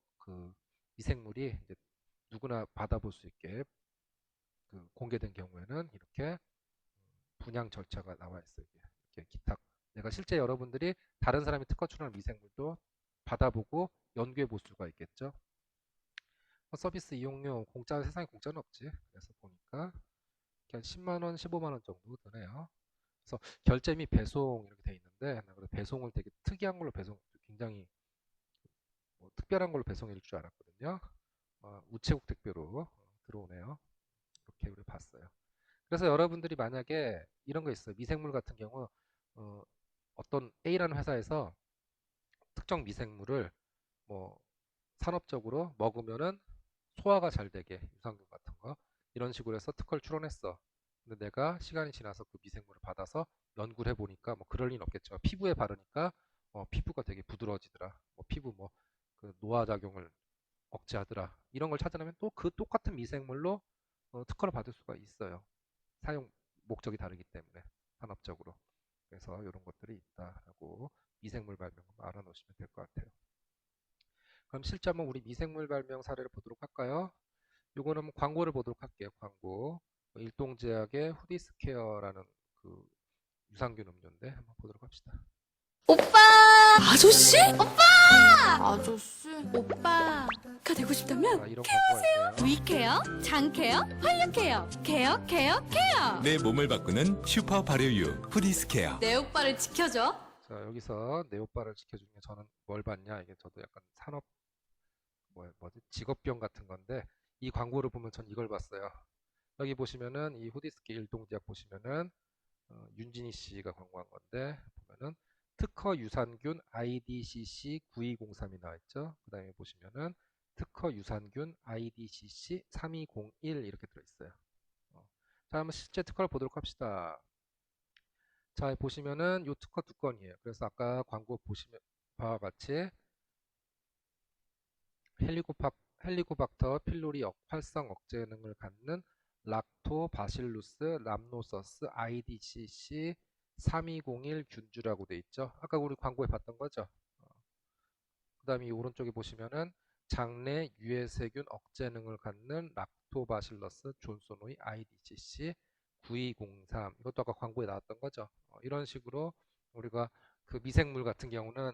미생물이 이제 누구나 받아볼 수 있게 공개된 경우에는 이렇게 분양 절차가 나와 있어요. 이렇게 기탁. 내가 실제 여러분들이 다른 사람이 특허 출원한 미생물도 받아보고 연구해 볼 수가 있겠죠. 서비스 이용료 세상에 공짜는 없지. 그래서 보니까 한 10만 원, 15만 원 정도 드네요. 그래서 결제 및 배송 이렇게 돼 있는데 나 그래서 배송을 되게 특이한 걸로 배송 굉장히 뭐 특별한 걸로 배송해 줄 줄 알았거든요. 우체국 택배로 들어오네요. 이렇게 우리 봤어요. 그래서 여러분들이 만약에 이런 거 있어요. 미생물 같은 경우 어, 어떤 A라는 회사에서 특정 미생물을 뭐 산업적으로 먹으면은 소화가 잘 되게 유산균 같은 거 이런 식으로 해서 특허를 출원했어. 근데 내가 시간이 지나서 그 미생물을 받아서 연구를 해보니까 뭐 그럴 리는 없겠지만 피부에 바르니까 피부가 되게 부드러워지더라. 뭐 피부 뭐 그 노화 작용을 억제하더라. 이런 걸 찾아내면 또 그 똑같은 미생물로 특허를 받을 수가 있어요. 사용 목적이 다르기 때문에 산업적으로. 그래서 이런 것들이 있다라고 미생물 발명 알아놓으시면 될 것 같아요. 그럼 실제 한번 우리 미생물 발명 사례를 보도록 할까요? 요거는 광고를 보도록 할게요. 광고. 일동제약의 후디스케어라는 그 유산균 음료인데 한번 보도록 합시다. 오빠! 아저씨? 오빠! 아저씨? 오빠가 되고 싶다면 이런 광고가 있네요. 위케어, 장케어, 활력케어, 케어, 케어, 케어! 내 몸을 바꾸는 슈퍼 발효유 후디스케어. 내 오빠를 지켜줘. 자, 여기서 내 오빠를 지켜주는 게 저는 뭘 봤냐? 이게 저도 약간 산업 뭐지? 직업병 같은 건데 이 광고를 보면 전 이걸 봤어요. 여기 보시면은 이 후디스케 일동제약 보시면은 윤진희 씨가 광고한 건데 보면은 특허 유산균 IDCC 9203이 나와 있죠. 그 다음에 보시면은 특허 유산균 IDCC 3201 이렇게 들어있어요. 자, 한번 실제 특허를 보도록 합시다. 자, 보시면은 요 특허 두 건이에요. 그래서 아까 광고 보시면 바와 같이 헬리코박터 필로리 활성 억제 능을 갖는 락토바실루스 람노서스 IDCC 3201 균주라고 돼 있죠. 아까 우리 광고에 봤던 거죠. 그 다음에 이 오른쪽에 보시면은 장내 유해세균 억제 능을 갖는 락토바실러스 존소노이 IDCC 9203 이것도 아까 광고에 나왔던 거죠. 이런 식으로 우리가 그 미생물 같은 경우는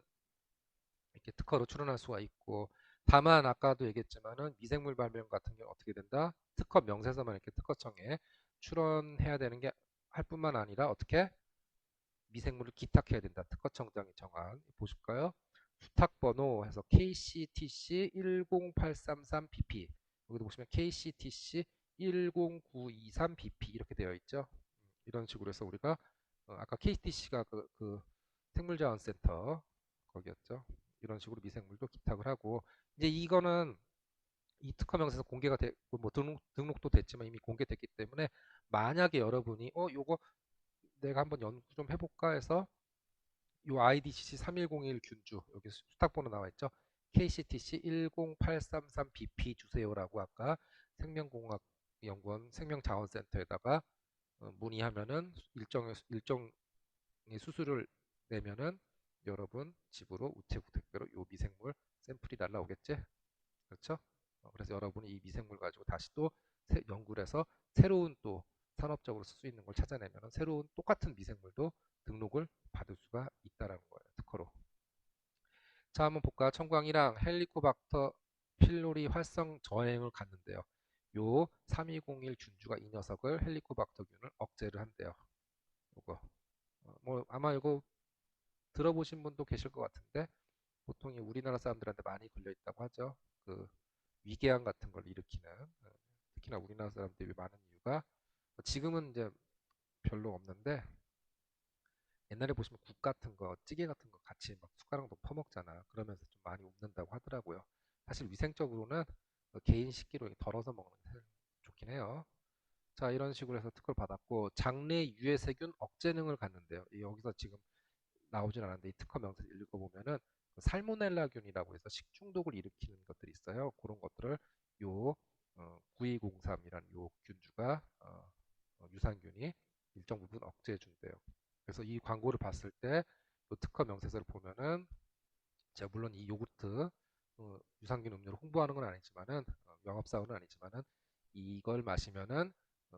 이렇게 특허로 출원할 수가 있고 다만 아까도 얘기했지만은 미생물 발명 같은 경우 어떻게 된다? 특허 명세서만 이렇게 특허청에 출원해야 되는 게 할 뿐만 아니라 어떻게 미생물을 기탁해야 된다. 특허청장이 정한 보실까요? 수탁번호 해서 KCTC 10833BP 여기도 보시면 KCTC 10923BP 이렇게 되어 있죠. 이런 식으로 해서 우리가 아까 KTC가 그 생물자원센터 거기였죠. 이런 식으로 미생물도 기탁을 하고 이제 이거는 이 특허 명세서 공개가 되고 뭐 등록도 됐지만 이미 공개됐기 때문에 만약에 여러분이 요거 내가 한번 연구 좀 해볼까 해서 요 IDCC 3101 균주 여기 수탁번호 나와 있죠. KCTC 10833BP 주세요라고 아까 생명공학연구원 생명자원센터에다가 문의하면은 일정의 수수료를 내면은 여러분 집으로 우체국 택배로 요 미생물 샘플이 날라오겠지? 그렇죠? 그래서 여러분이 이 미생물 가지고 다시 또 연구를 해서 새로운 또 산업적으로 쓸 수 있는 걸 찾아내면 새로운 똑같은 미생물도 등록을 받을 수가 있다라는 거예요. 특허로. 자, 한번 볼까? 청광이랑 헬리코박터 필로리 활성 저행을 갔는데요. 요 3201 균주가 이 녀석을 헬리코박터균을 억제를 한대요. 요거. 뭐 아마 이거 들어보신 분도 계실 것 같은데 보통 우리나라 사람들한테 많이 걸려 있다고 하죠. 그 위궤양 같은 걸 일으키는 특히나 우리나라 사람들이 많은 이유가 지금은 이제 별로 없는데 옛날에 보시면 국 같은 거, 찌개 같은 거 같이 막 숟가락도 퍼먹잖아. 그러면서 좀 많이 웃는다고 하더라고요. 사실 위생적으로는 개인 식기로 덜어서 먹는 게 좋긴 해요. 자, 이런 식으로 해서 특허를 받았고 장내 유해세균 억제능을 갖는데요. 여기서 지금 나오진 않았는데 이 특허 명세 읽어보면은 살모넬라균이라고 해서 식중독을 일으키는 것들이 있어요. 그런 것들을 요 9203이라는 요 균주가 유산균이 일정 부분 억제해 준대요. 그래서 이 광고를 봤을 때 요 특허 명세서를 보면은 제가 물론 이 요구르트 유산균 음료를 홍보하는 건 아니지만은 영업사원은 아니지만은 이걸 마시면은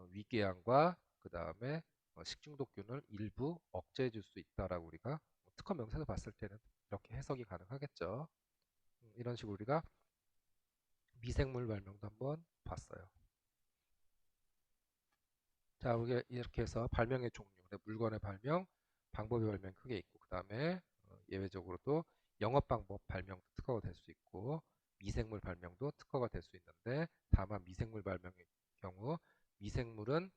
위궤양과 그 다음에 식중독균을 일부 억제해 줄 수 있다라고 우리가 특허 명세서 봤을 때는 이렇게 해석이 가능하겠죠. 이런 식으로 우리가 미생물 발명도 한번 봤어요. 자, 우리가 이렇게 해서 발명의 종류, 물건의 발명, 방법의 발명 크게 있고, 그 다음에 예외적으로도 영업 방법 발명도 특허가 될 수 있고, 미생물 발명도 특허가 될 수 있는데, 다만 미생물 발명의 경우 미생물은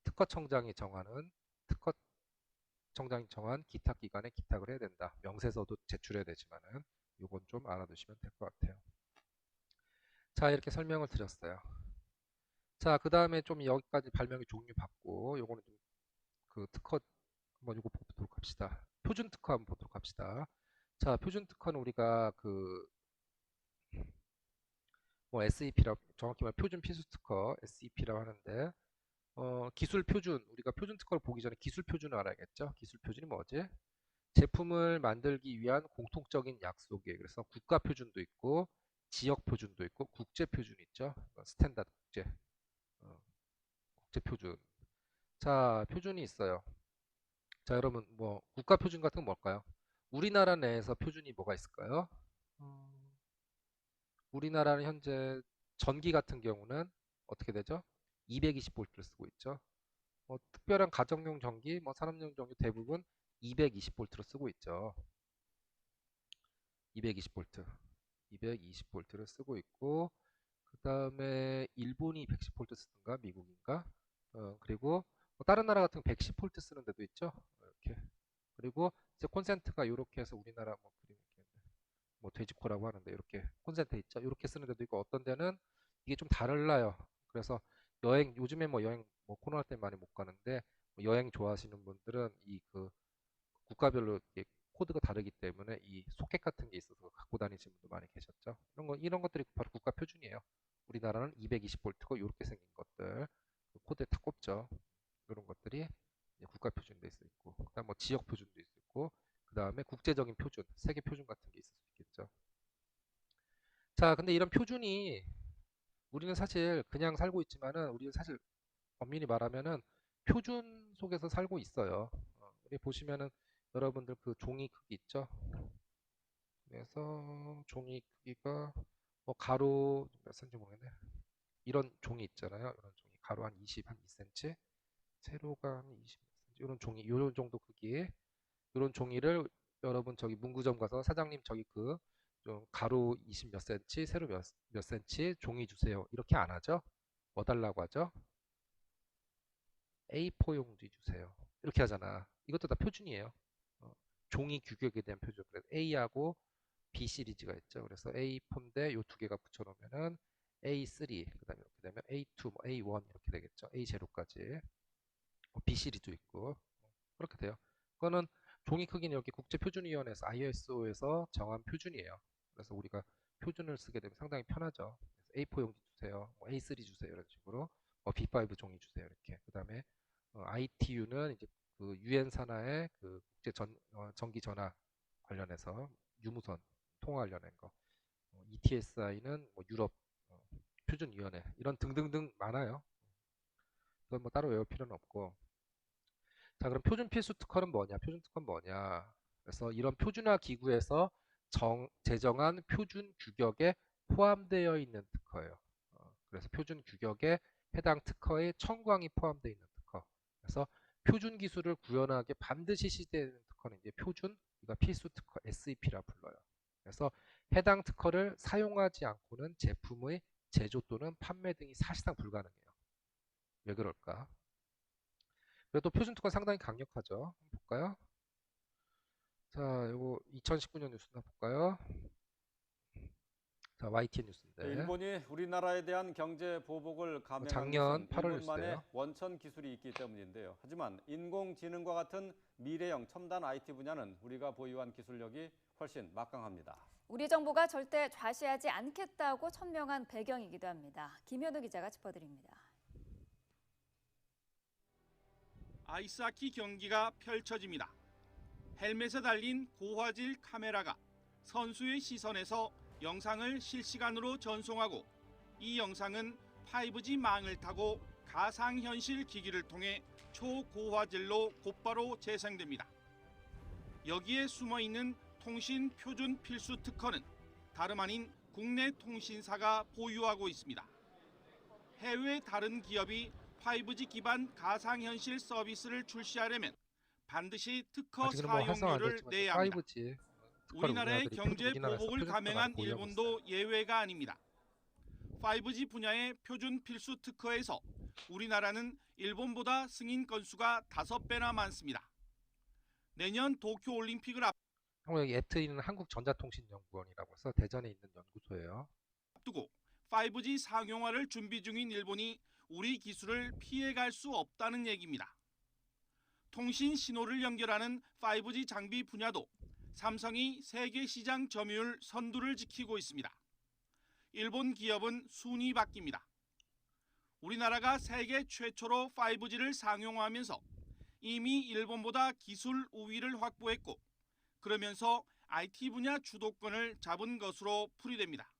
특허청장이 정하는 특허청장이 정한 기탁기관에 기탁을 해야 된다. 명세서도 제출해야 되지만은 이건 좀 알아두시면 될 것 같아요. 자, 이렇게 설명을 드렸어요. 자, 그 다음에 좀 여기까지 발명의 종류 봤고, 요거는 좀 그 특허 한번 이거 보도록 합시다. 표준 특허 한번 보도록 합시다. 자, 표준 특허는 우리가 그 뭐 SEP라고 정확히 말하면 표준 필수 특허 SEP라고 하는데 기술 표준 우리가 표준 특허를 보기 전에 기술 표준을 알아야겠죠. 기술 표준이 뭐지? 제품을 만들기 위한 공통적인 약속이에요. 그래서 국가 표준도 있고 지역 표준도 있고 국제 표준이 있죠. 스탠다드 국제 표준. 자, 표준이 있어요. 자, 여러분 뭐 국가 표준 같은 건 뭘까요? 우리나라 내에서 표준이 뭐가 있을까요? 우리나라는 현재 전기 같은 경우는 어떻게 되죠? 220V를 쓰고 있죠. 특별한 가정용 전기, 뭐 산업용 전기 대부분 220V를 쓰고 있죠. 220V, 220V를 쓰고 있고, 그 다음에 일본이 110V 쓰든가 미국인가? 그리고 뭐 다른 나라 같은 110V 쓰는 데도 있죠. 이렇게. 그리고 이제 콘센트가 이렇게 해서 우리나라 뭐 그림 이렇게 뭐 돼지코라고 하는데 이렇게 콘센트 있죠. 이렇게 쓰는 데도 있고 어떤 데는 이게 좀 달라요. 그래서 여행 요즘에 뭐 여행 뭐 코로나 때문에 많이 못 가는데 뭐 여행 좋아하시는 분들은 이 그 국가별로 이게 코드가 다르기 때문에 이 소켓 같은 게 있어서 갖고 다니시는 분도 많이 계셨죠. 이런 것들이 바로 국가 표준이에요. 우리나라는 220V고 이렇게 생긴 것들 코드에 다 꼽죠. 이런 것들이 이제 국가 표준도 있을 있고 그다음 뭐 지역 표준도 있을 있고 그 다음에 국제적인 표준, 세계 표준 같은 게 있을 수 있겠죠. 자, 근데 이런 표준이 우리는 사실 그냥 살고 있지만은 우리는 사실 엄밀히 말하면은 표준 속에서 살고 있어요. 여기 보시면은 여러분들 그 종이 크기 있죠? 그래서 종이 크기가 뭐 가로 몇 cm 모르겠네. 이런 종이 있잖아요. 이런 종이 가로 한 20, 한 2cm, 세로가 한 20cm. 이런 종이, 이런 정도 크기. 이런 종이를 여러분 저기 문구점 가서 사장님 저기 그 좀 가로 20 몇 cm, 세로 몇 cm 종이 주세요. 이렇게 안 하죠? 뭐 달라고 하죠? A4 용지 주세요. 이렇게 하잖아. 이것도 다 표준이에요. 어, 종이 규격에 대한 표준. 그래서 A하고 B 시리즈가 있죠. 그래서 A4인데 요 두 개가 붙여놓으면은 A3, 그다음에 이렇게 되면 A2, 뭐 A1 이렇게 되겠죠. A0까지. B 시리즈 있고 그렇게 돼요. 그거는 종이 크기는 여기 국제표준위원회에서 ISO에서 정한 표준이에요. 그래서 우리가 표준을 쓰게 되면 상당히 편하죠. 그래서 A4 용지 주세요, 뭐 A3 주세요 이런 식으로, B5 종이 주세요 이렇게. 그 다음에 ITU는 이제 그 유엔 산하의 그 국제 전기 전화 관련해서 유무선 통화 관련된 거. ETSI는 뭐 유럽 표준위원회 이런 등등등 많아요. 그건 뭐 따로 외울 필요는 없고. 자, 그럼 표준 필수 특허는 뭐냐? 표준 특허는 뭐냐? 그래서 이런 표준화 기구에서 제정한 표준 규격에 포함되어 있는 특허예요. 그래서 표준 규격에 해당 특허의 청구항이 포함되어 있는 특허. 그래서 표준 기술을 구현하게 반드시 시대되는 특허는 이제 표준, 그러니까 필수 특허 SEP라 불러요. 그래서 해당 특허를 사용하지 않고는 제품의 제조 또는 판매 등이 사실상 불가능해요. 왜 그럴까? 그래도 표준 특허는 상당히 강력하죠. 한번 볼까요? 자, 이거 2019년 뉴스 한번 볼까요? 자, YTN 뉴스인데. 일본이 우리나라에 대한 경제 보복을 감행한 작년 것은 8월 일본만의 뉴스인데요. 원천 기술이 있기 때문인데요. 하지만 인공지능과 같은 미래형 첨단 IT 분야는 우리가 보유한 기술력이 훨씬 막강합니다. 우리 정부가 절대 좌시하지 않겠다고 천명한 배경이기도 합니다. 김현우 기자가 짚어드립니다. 아이스하키 경기가 펼쳐집니다. 헬멧에 달린 고화질 카메라가 선수의 시선에서 영상을 실시간으로 전송하고 이 영상은 5G 망을 타고 가상현실 기기를 통해 초고화질로 곧바로 재생됩니다. 여기에 숨어있는 통신 표준 필수 특허는 다름 아닌 국내 통신사가 보유하고 있습니다. 해외 다른 기업이 5G 기반 가상현실 서비스를 출시하려면 반드시 특허 아직은 뭐 활성화 안 사용료를 됐지만 내야 합니다. 5G 특허를 우리나라의 우리나라들이 경제 우리나라에서 보복을 표준 특허를 감행한 보유하고 일본도 있어요. 예외가 아닙니다. 5G 분야의 표준 필수 특허에서 우리나라는 일본보다 승인 건수가 5배나 많습니다. 내년 도쿄 올림픽을 여기 애트리는 한국전자통신연구원이라고 해서 대전에 있는 연구소예요. 앞두고 5G 상용화를 준비 중인 일본이 우리 기술을 피해갈 수 없다는 얘기입니다. 통신 신호를 연결하는 5G 장비 분야도 삼성이 세계 시장 점유율 선두를 지키고 있습니다. 일본 기업은 순위 바뀝니다. 우리나라가 세계 최초로 5G를 상용화하면서 이미 일본보다 기술 우위를 확보했고 그러면서 IT 분야 주도권을 잡은 것으로 풀이됩니다.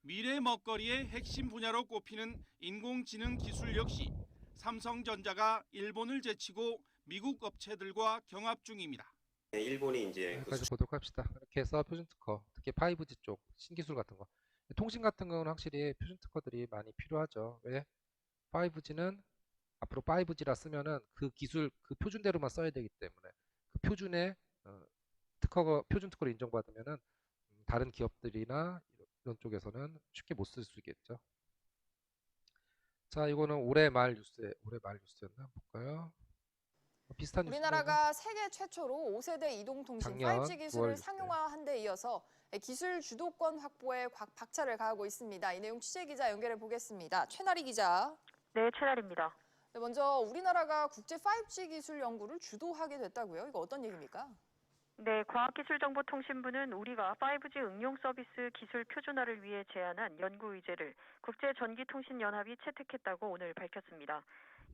미래 먹거리의 핵심 분야로 꼽히는 인공지능 기술 역시 삼성전자가 일본을 제치고 미국 업체들과 경합 중입니다. 일본이 이제 여기까지 보도록 합시다. 이렇게 해서 표준 특허, 특히 5G 쪽 신기술 같은 거, 통신 같은 거는 확실히 표준 특허들이 많이 필요하죠. 왜? 5G는 앞으로 5G라 쓰면은 그 기술 그 표준대로만 써야 되기 때문에 그 표준에 표준 특허를 인정받으면은 다른 기업들이나 이런 쪽에서는 쉽게 못 쓸 수 있겠죠. 자, 이거는 올해 말 뉴스였나 볼까요? 비슷한 뉴스인데 우리나라가 세계 최초로 5세대 이동통신 작년 5G 9월 기술을 뉴스예요. 상용화한 데 이어서 기술 주도권 확보에 박차를 가하고 있습니다. 이 내용 취재기자 연결해 보겠습니다. 최나리 기자. 네, 최나리입니다. 네, 먼저 우리나라가 국제 5G 기술 연구를 주도하게 됐다고요? 이거 어떤 얘기입니까? 네, 과학기술정보통신부는 우리가 5G 응용 서비스 기술 표준화를 위해 제안한 연구 의제를 국제전기통신연합이 채택했다고 오늘 밝혔습니다.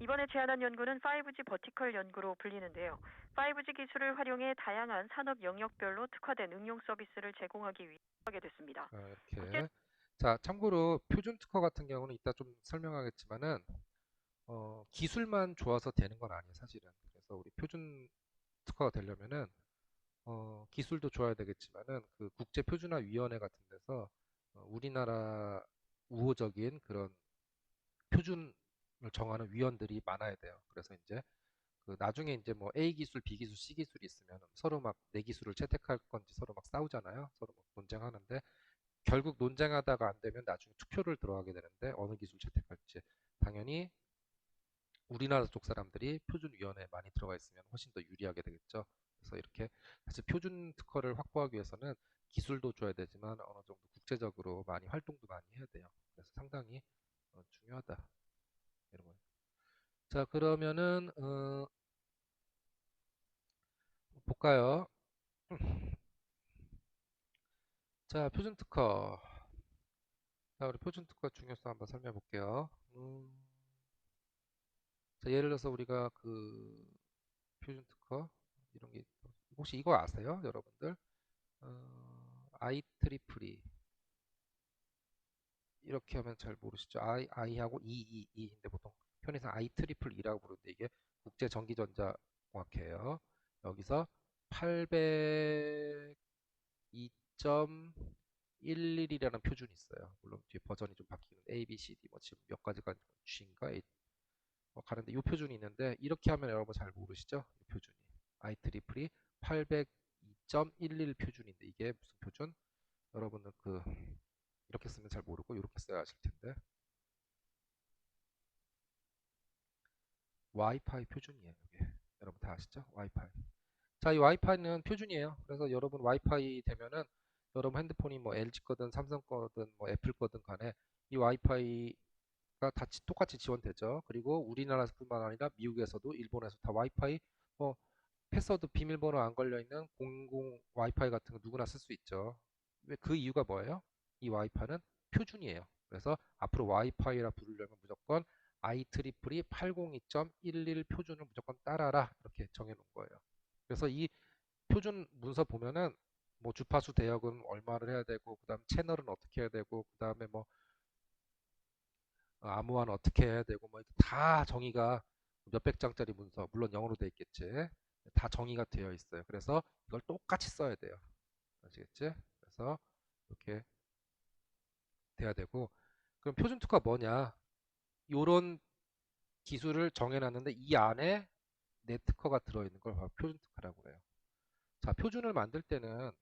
이번에 제안한 연구는 5G 버티컬 연구로 불리는데요. 5G 기술을 활용해 다양한 산업 영역별로 특화된 응용 서비스를 제공하기 위해 하게 됐습니다. 이렇게. 자, 참고로 표준 특허 같은 경우는 이따 좀 설명하겠지만은 기술만 좋아서 되는 건 아니에요, 사실은. 그래서 우리 표준 특허가 되려면은 기술도 좋아야 되겠지만은 그 국제 표준화 위원회 같은 데서 우리나라 우호적인 그런 표준을 정하는 위원들이 많아야 돼요. 그래서 이제 그 나중에 이제 뭐 A 기술, B 기술, C 기술이 있으면 서로 막 내 기술을 채택할 건지 서로 막 싸우잖아요. 서로 막 논쟁하는데 결국 논쟁하다가 안 되면 나중에 투표를 들어가게 되는데 어느 기술 채택할지 당연히 우리나라 쪽 사람들이 표준위원회에 많이 들어가 있으면 훨씬 더 유리하게 되겠죠. 그래서 이렇게 사실 표준 특허를 확보하기 위해서는 기술도 줘야 되지만 어느 정도 국제적으로 많이 활동도 많이 해야 돼요. 그래서 상당히 중요하다. 여러분. 자, 그러면은 볼까요? 자, 표준 특허. 자, 우리 표준 특허 중요성 한번 설명해 볼게요. 자, 예를 들어서 우리가 그 표준 특허 이런 게 혹시 이거 아세요, 여러분들? IEEE 이렇게 하면 잘 모르시죠? I하고 EEE인데 보통 편의상 IEEE라고 부르는데 이게 국제 전기전자공학회예요. 여기서 802.11이라는 표준이 있어요. 물론 뒤에 버전이 좀 바뀌는 A, B, C, D 뭐 지금 몇 가지가 G인가 뭐 가는데 이 표준이 있는데 이렇게 하면 여러분 잘 모르시죠? 이 표준이 IEEE 802.11 표준인데 이게 무슨 표준? 여러분은 그 이렇게 쓰면 잘 모르고 이렇게 써야 하실 텐데 와이파이 표준이에요. 이게 여러분 다 아시죠? 와이파이. 자, 이 와이파이는 표준이에요. 그래서 여러분 와이파이 되면은 여러분 핸드폰이 뭐 LG 거든 삼성 거든 뭐 애플 거든 간에 이 와이파이가 다 똑같이 지원되죠. 그리고 우리나라뿐만 아니라 미국에서도 일본에서 다 와이파이 뭐 패스워드 비밀번호 안 걸려 있는 공공 와이파이 같은 거 누구나 쓸 수 있죠. 왜 그 이유가 뭐예요? 이 와이파이는 표준이에요. 그래서 앞으로 와이파이라 부르려면 무조건 IEEE 802.11 표준을 무조건 따라라 이렇게 정해놓은 거예요. 그래서 이 표준 문서 보면은 뭐 주파수 대역은 얼마를 해야 되고 그다음 채널은 어떻게 해야 되고 그다음에 뭐 암호화는 어떻게 해야 되고 뭐 다 정의가 몇백 장짜리 문서 물론 영어로 되어 있겠지. 다 정의가 되어 있어요. 그래서 이걸 똑같이 써야 돼요. 아시겠지? 그래서 이렇게 돼야 되고 그럼 표준 특허가 뭐냐? 요런 기술을 정해놨는데 이 안에 내 특허가 들어있는 걸 바로 표준 특허라고 해요. 자, 표준을 만들 때는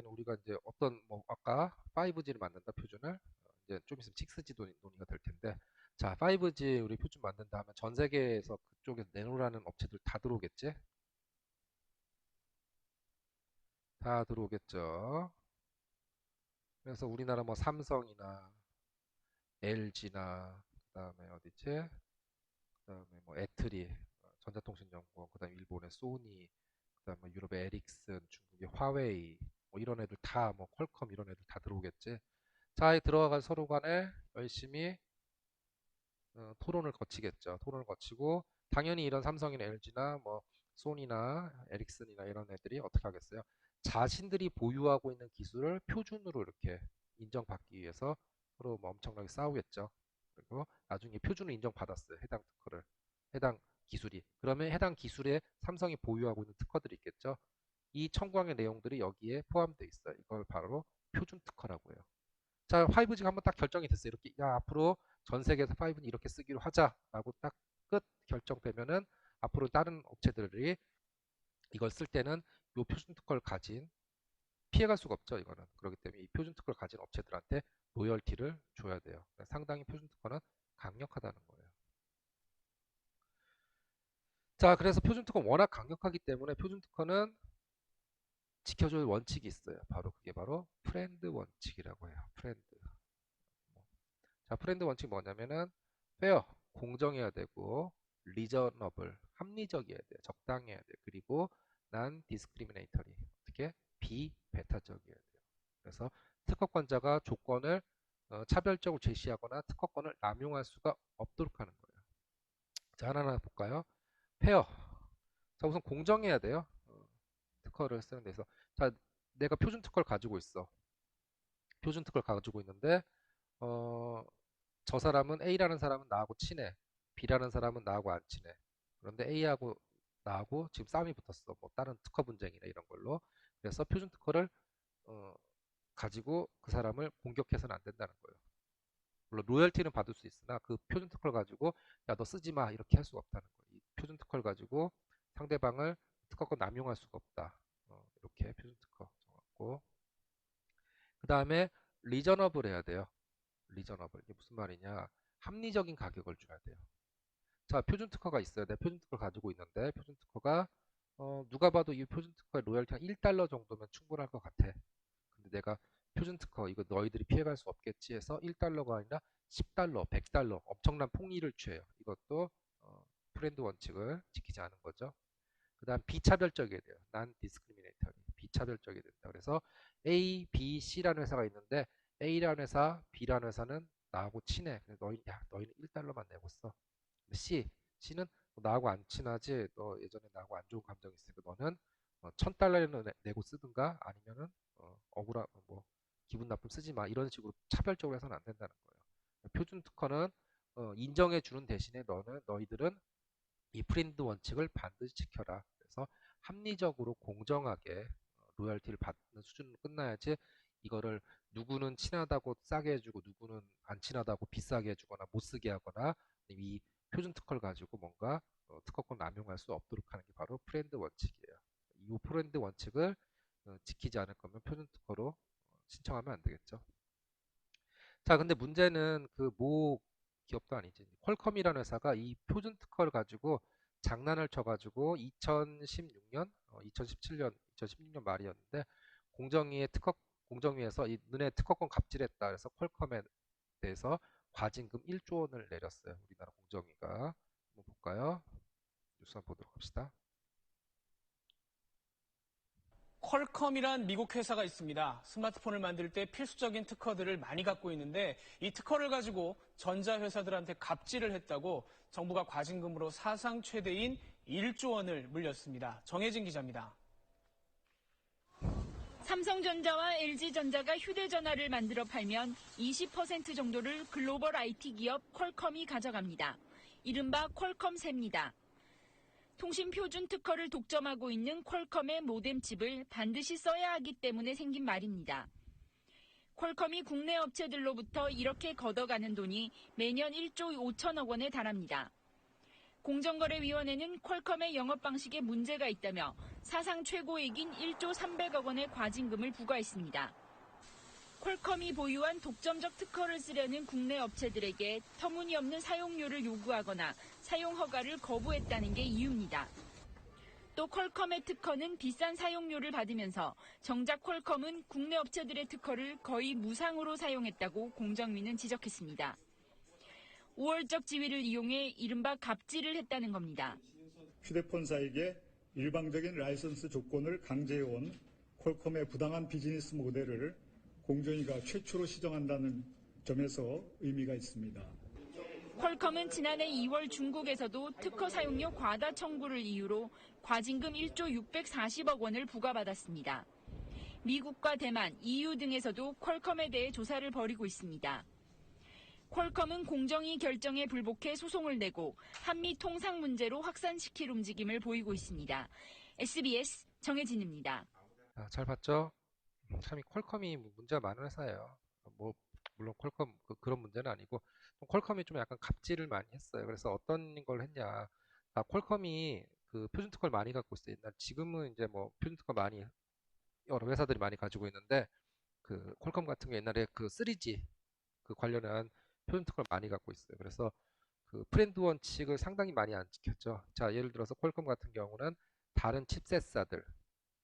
우리가 이제 어떤 뭐 아까 5G를 만든다 표준을 이제 좀 있으면 6G 논의가 될 텐데, 자, 5G 우리 표준 만든다 하면 전 세계에서 그쪽에서 내놓으라는 업체들 다 들어오겠지? 다 들어오겠죠. 그래서 우리나라 뭐 삼성이나 LG나 그다음에 어디지? 그다음에 뭐 애트리, 전자통신연구원, 그다음에 일본의 소니, 그다음에 유럽의 에릭슨, 중국의 화웨이, 뭐 이런 애들 다, 뭐 퀄컴 이런 애들 다 들어오겠지. 자, 들어가서 서로 간에 열심히 토론을 거치겠죠. 토론을 거치고 당연히 이런 삼성이나 LG나 뭐 소니나 에릭슨이나 이런 애들이 어떻게 하겠어요? 자신들이 보유하고 있는 기술을 표준으로 이렇게 인정받기 위해서 서로 뭐 엄청나게 싸우겠죠. 그리고 나중에 표준을 인정받았어요. 해당 특허를, 해당 기술이. 그러면 해당 기술에 삼성이 보유하고 있는 특허들이 있겠죠. 이 청구항의 내용들이 여기에 포함되어 있어요. 이걸 바로 표준 특허라고 해요. 자, 5G가 한번 딱 결정이 됐어요. 이렇게, 야, 앞으로 전 세계에서 5G는 이렇게 쓰기로 하자라고 딱 끝 결정되면은 앞으로 다른 업체들이 이걸 쓸 때는 이 표준 특허를 가진, 피해갈 수가 없죠. 이거는. 그렇기 때문에 이 표준 특허를 가진 업체들한테 로열티를 줘야 돼요. 상당히 표준 특허는 강력하다는 거예요. 자, 그래서 표준 특허는 워낙 강력하기 때문에 표준 특허는 지켜줄 원칙이 있어요. 바로 그게 바로 프렌드 원칙이라고 해요. 프렌드. 자, 프렌드 원칙 뭐냐면은 페어, 공정해야 되고, 리저너블, 합리적이어야 돼요. 적당해야 돼요. 그리고 난 디스크리미네이터리, 어떻게? 비배타적이어야 돼요. 그래서 특허권자가 조건을 차별적으로 제시하거나 특허권을 남용할 수가 없도록 하는 거예요. 자, 하나하나 볼까요? 페어. 자, 우선 공정해야 돼요. 특허를 쓰는 데서. 자, 내가 표준 특허를 가지고 있어. 표준 특허를 가지고 있는데 저 사람은, A라는 사람은 나하고 친해. B라는 사람은 나하고 안 친해. 그런데 A하고 나하고 지금 싸움이 붙었어. 뭐 다른 특허 분쟁이나 이런 걸로. 그래서 표준 특허를 가지고 그 사람을 공격해서는 안 된다는 거예요. 물론 로열티는 받을 수 있으나 그 표준 특허를 가지고 야, 너 쓰지 마 이렇게 할 수가 없다는 거예요. 이 표준 특허를 가지고 상대방을 특허권 남용할 수가 없다. 이렇게 표준 특허 정했고, 그 다음에 리저너블 해야 돼요. 리저너블. 이게 무슨 말이냐? 합리적인 가격을 줘야 돼요. 자, 표준 특허가 있어요. 내가 표준 특허를 가지고 있는데 표준 특허가 누가 봐도 이 표준 특허의 로열티가 1달러 정도면 충분할 것 같아. 근데 내가 표준 특허 이거 너희들이 피해갈 수 없겠지 해서 1달러가 아니라 10달러, 100달러 엄청난 폭리를 취해요. 이것도 프렌드 원칙을 지키지 않은 거죠. 그 다음 비차별적이어야 돼요. 난 디스크리미네이터리, 비차별적이어야 된다. 그래서 A, B, C라는 회사가 있는데 A라는 회사, B라는 회사는 나하고 친해. 그래서 너희는 1달러만 내고 써. C는 나하고 안 친하지, 너 예전에 나하고 안 좋은 감정이 있으니까 너는 1000달러는 내고 쓰든가 아니면은 억울한 뭐 기분 나쁨 쓰지 마, 이런 식으로 차별적으로 해서는 안 된다는 거예요. 표준 특허는 인정해 주는 대신에 너희들은 이 프렌드 원칙을 반드시 지켜라. 그래서 합리적으로 공정하게 로열티를 받는 수준으로 끝나야지, 이거를 누구는 친하다고 싸게 해주고 누구는 안 친하다고 비싸게 해주거나 못 쓰게 하거나 이 표준 특허를 가지고 뭔가 특허권 남용할 수 없도록 하는 게 바로 프렌드 원칙이에요. 이 프렌드 원칙을 지키지 않을 거면 표준 특허로 신청하면 안 되겠죠. 자, 근데 문제는 그 모 기업도 아니지. 퀄컴이라는 회사가 이 표준 특허를 가지고 장난을 쳐가지고 2016년, 2017년, 2016년 말이었는데 공정위에서 너네 특허권 갑질했다. 그래서 퀄컴에 대해서 과징금 1조 원을 내렸어요. 우리나라 공정위가. 한번 볼까요? 뉴스 한번 보도록 합시다. 퀄컴이란 미국 회사가 있습니다. 스마트폰을 만들 때 필수적인 특허들을 많이 갖고 있는데 이 특허를 가지고 전자회사들한테 갑질을 했다고 정부가 과징금으로 사상 최대인 1조 원을 물렸습니다. 정혜진 기자입니다. 삼성전자와 LG전자가 휴대전화를 만들어 팔면 20% 정도를 글로벌 IT 기업 퀄컴이 가져갑니다. 이른바 퀄컴세입니다. 통신 표준 특허를 독점하고 있는 퀄컴의 모뎀 칩을 반드시 써야 하기 때문에 생긴 말입니다. 퀄컴이 국내 업체들로부터 이렇게 걷어가는 돈이 매년 1조 5천억 원에 달합니다. 공정거래위원회는 퀄컴의 영업 방식에 문제가 있다며 사상 최고액인 1조 300억 원의 과징금을 부과했습니다. 퀄컴이 보유한 독점적 특허를 쓰려는 국내 업체들에게 터무니없는 사용료를 요구하거나 사용 허가를 거부했다는 게 이유입니다. 또 퀄컴의 특허는 비싼 사용료를 받으면서 정작 퀄컴은 국내 업체들의 특허를 거의 무상으로 사용했다고 공정위는 지적했습니다. 우월적 지위를 이용해 이른바 갑질을 했다는 겁니다. 휴대폰사에게 일방적인 라이선스 조건을 강제해온 퀄컴의 부당한 비즈니스 모델을 공정위가 최초로 시정한다는 점에서 의미가 있습니다. 퀄컴은 지난해 2월 중국에서도 특허 사용료 과다 청구를 이유로 과징금 1조 640억 원을 부과받았습니다. 미국과 대만, EU 등에서도 퀄컴에 대해 조사를 벌이고 있습니다. 퀄컴은 공정위 결정에 불복해 소송을 내고 한미 통상 문제로 확산시킬 움직임을 보이고 있습니다. SBS 정혜진입니다. 잘 봤죠? 참 이 퀄컴이 문제가 많은 회사예요. 뭐 물론 퀄컴 그런 문제는 아니고 퀄컴이 좀 약간 갑질을 많이 했어요. 그래서 어떤 걸 했냐? 퀄컴이 그 표준 특허를 많이 갖고 있어요. 옛날 지금은 이제 뭐 표준 특허 많이 여러 회사들이 많이 가지고 있는데 그 퀄컴 같은 게 옛날에 그 3G 그 관련한 표준 특허를 많이 갖고 있어요. 그래서 그 프렌드 원칙을 상당히 많이 안 지켰죠. 자, 예를 들어서 퀄컴 같은 경우는 다른 칩셋사들,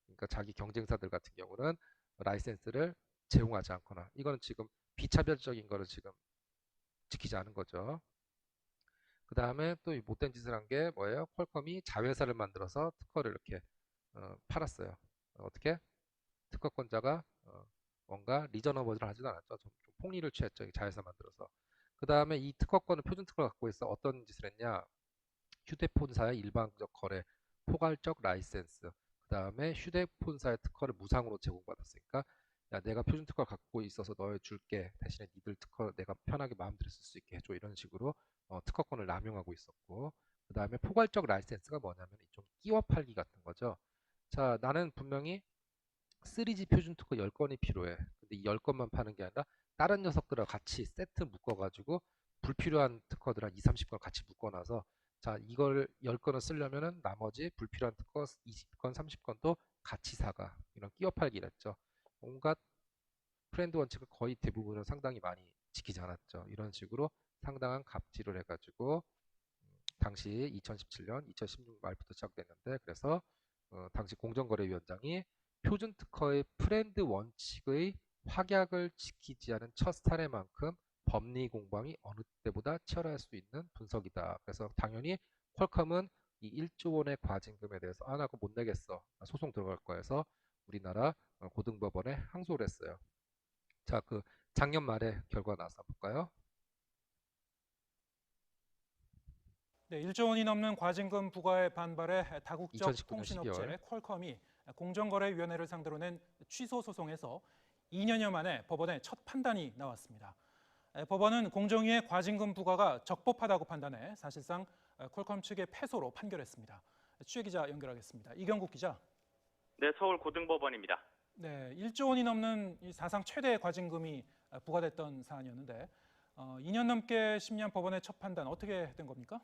그러니까 자기 경쟁사들 같은 경우는 라이센스를 제공하지 않거나, 이거는 지금 비차별적인 거를 지금 지키지 않은 거죠. 그 다음에 또 못된 짓을 한 게 뭐예요? 퀄컴이 자회사를 만들어서 특허를 이렇게 팔았어요. 어떻게? 특허권자가 뭔가 리저너버즈를 하지도 않았죠. 좀 폭리를 취했죠. 자회사 만들어서. 그 다음에 이 특허권을 표준 특허를 갖고 있어 어떤 짓을 했냐? 휴대폰사의 일방적 거래, 포괄적 라이센스, 그 다음에 휴대폰사의 특허를 무상으로 제공받았으니까 야, 내가 표준 특허를 갖고 있어서 너에 줄게. 대신에 니들 특허 내가 편하게 마음대로 쓸 수 있게 해줘. 이런 식으로 특허권을 남용하고 있었고, 그 다음에 포괄적 라이센스가 뭐냐면 좀 끼워 팔기 같은 거죠. 자, 나는 분명히 3G 표준 특허 10건이 필요해. 근데 이 10건만 파는 게 아니라 다른 녀석들하고 같이 세트 묶어가지고 불필요한 특허들 한 2, 30건 같이 묶어놔서 자, 이걸 10건을 쓰려면은 나머지 불필요한 특허 20건, 30건도 같이 사가. 이런 끼워 팔기를 했죠. 온갖 브랜드 원칙을 거의 대부분은 상당히 많이 지키지 않았죠. 이런 식으로 상당한 갑질을 해가지고 당시 2017년, 2016 말부터 시작됐는데, 그래서 당시 공정거래위원장이 표준 특허의 브랜드 원칙의 확약을 지키지 않은 첫 사례만큼 법리 공방이 어느 때보다 치열할 수 있는 분석이다. 그래서 당연히 퀄컴은 이 1조 원의 과징금에 대해서 안 하고 못 내겠어. 소송 들어갈 거야 해서 우리나라 고등법원에 항소를 했어요. 자, 그 작년 말에 결과 나서 볼까요? 네, 1조 원이 넘는 과징금 부과에 반발해 다국적 2019년 통신업체 12월. 퀄컴이 공정거래위원회를 상대로 낸 취소 소송에서 2년여 만에 법원에 첫 판단이 나왔습니다. 법원은 공정위의 과징금 부과가 적법하다고 판단해 사실상 퀄컴 측의 패소로 판결했습니다. 취재 기자 연결하겠습니다. 이경국 기자. 네, 서울 고등법원입니다. 네, 1조 원이 넘는 이 사상 최대의 과징금이 부과됐던 사안이었는데 2년 넘게 심리한 법원의 첫 판단 어떻게 된 겁니까?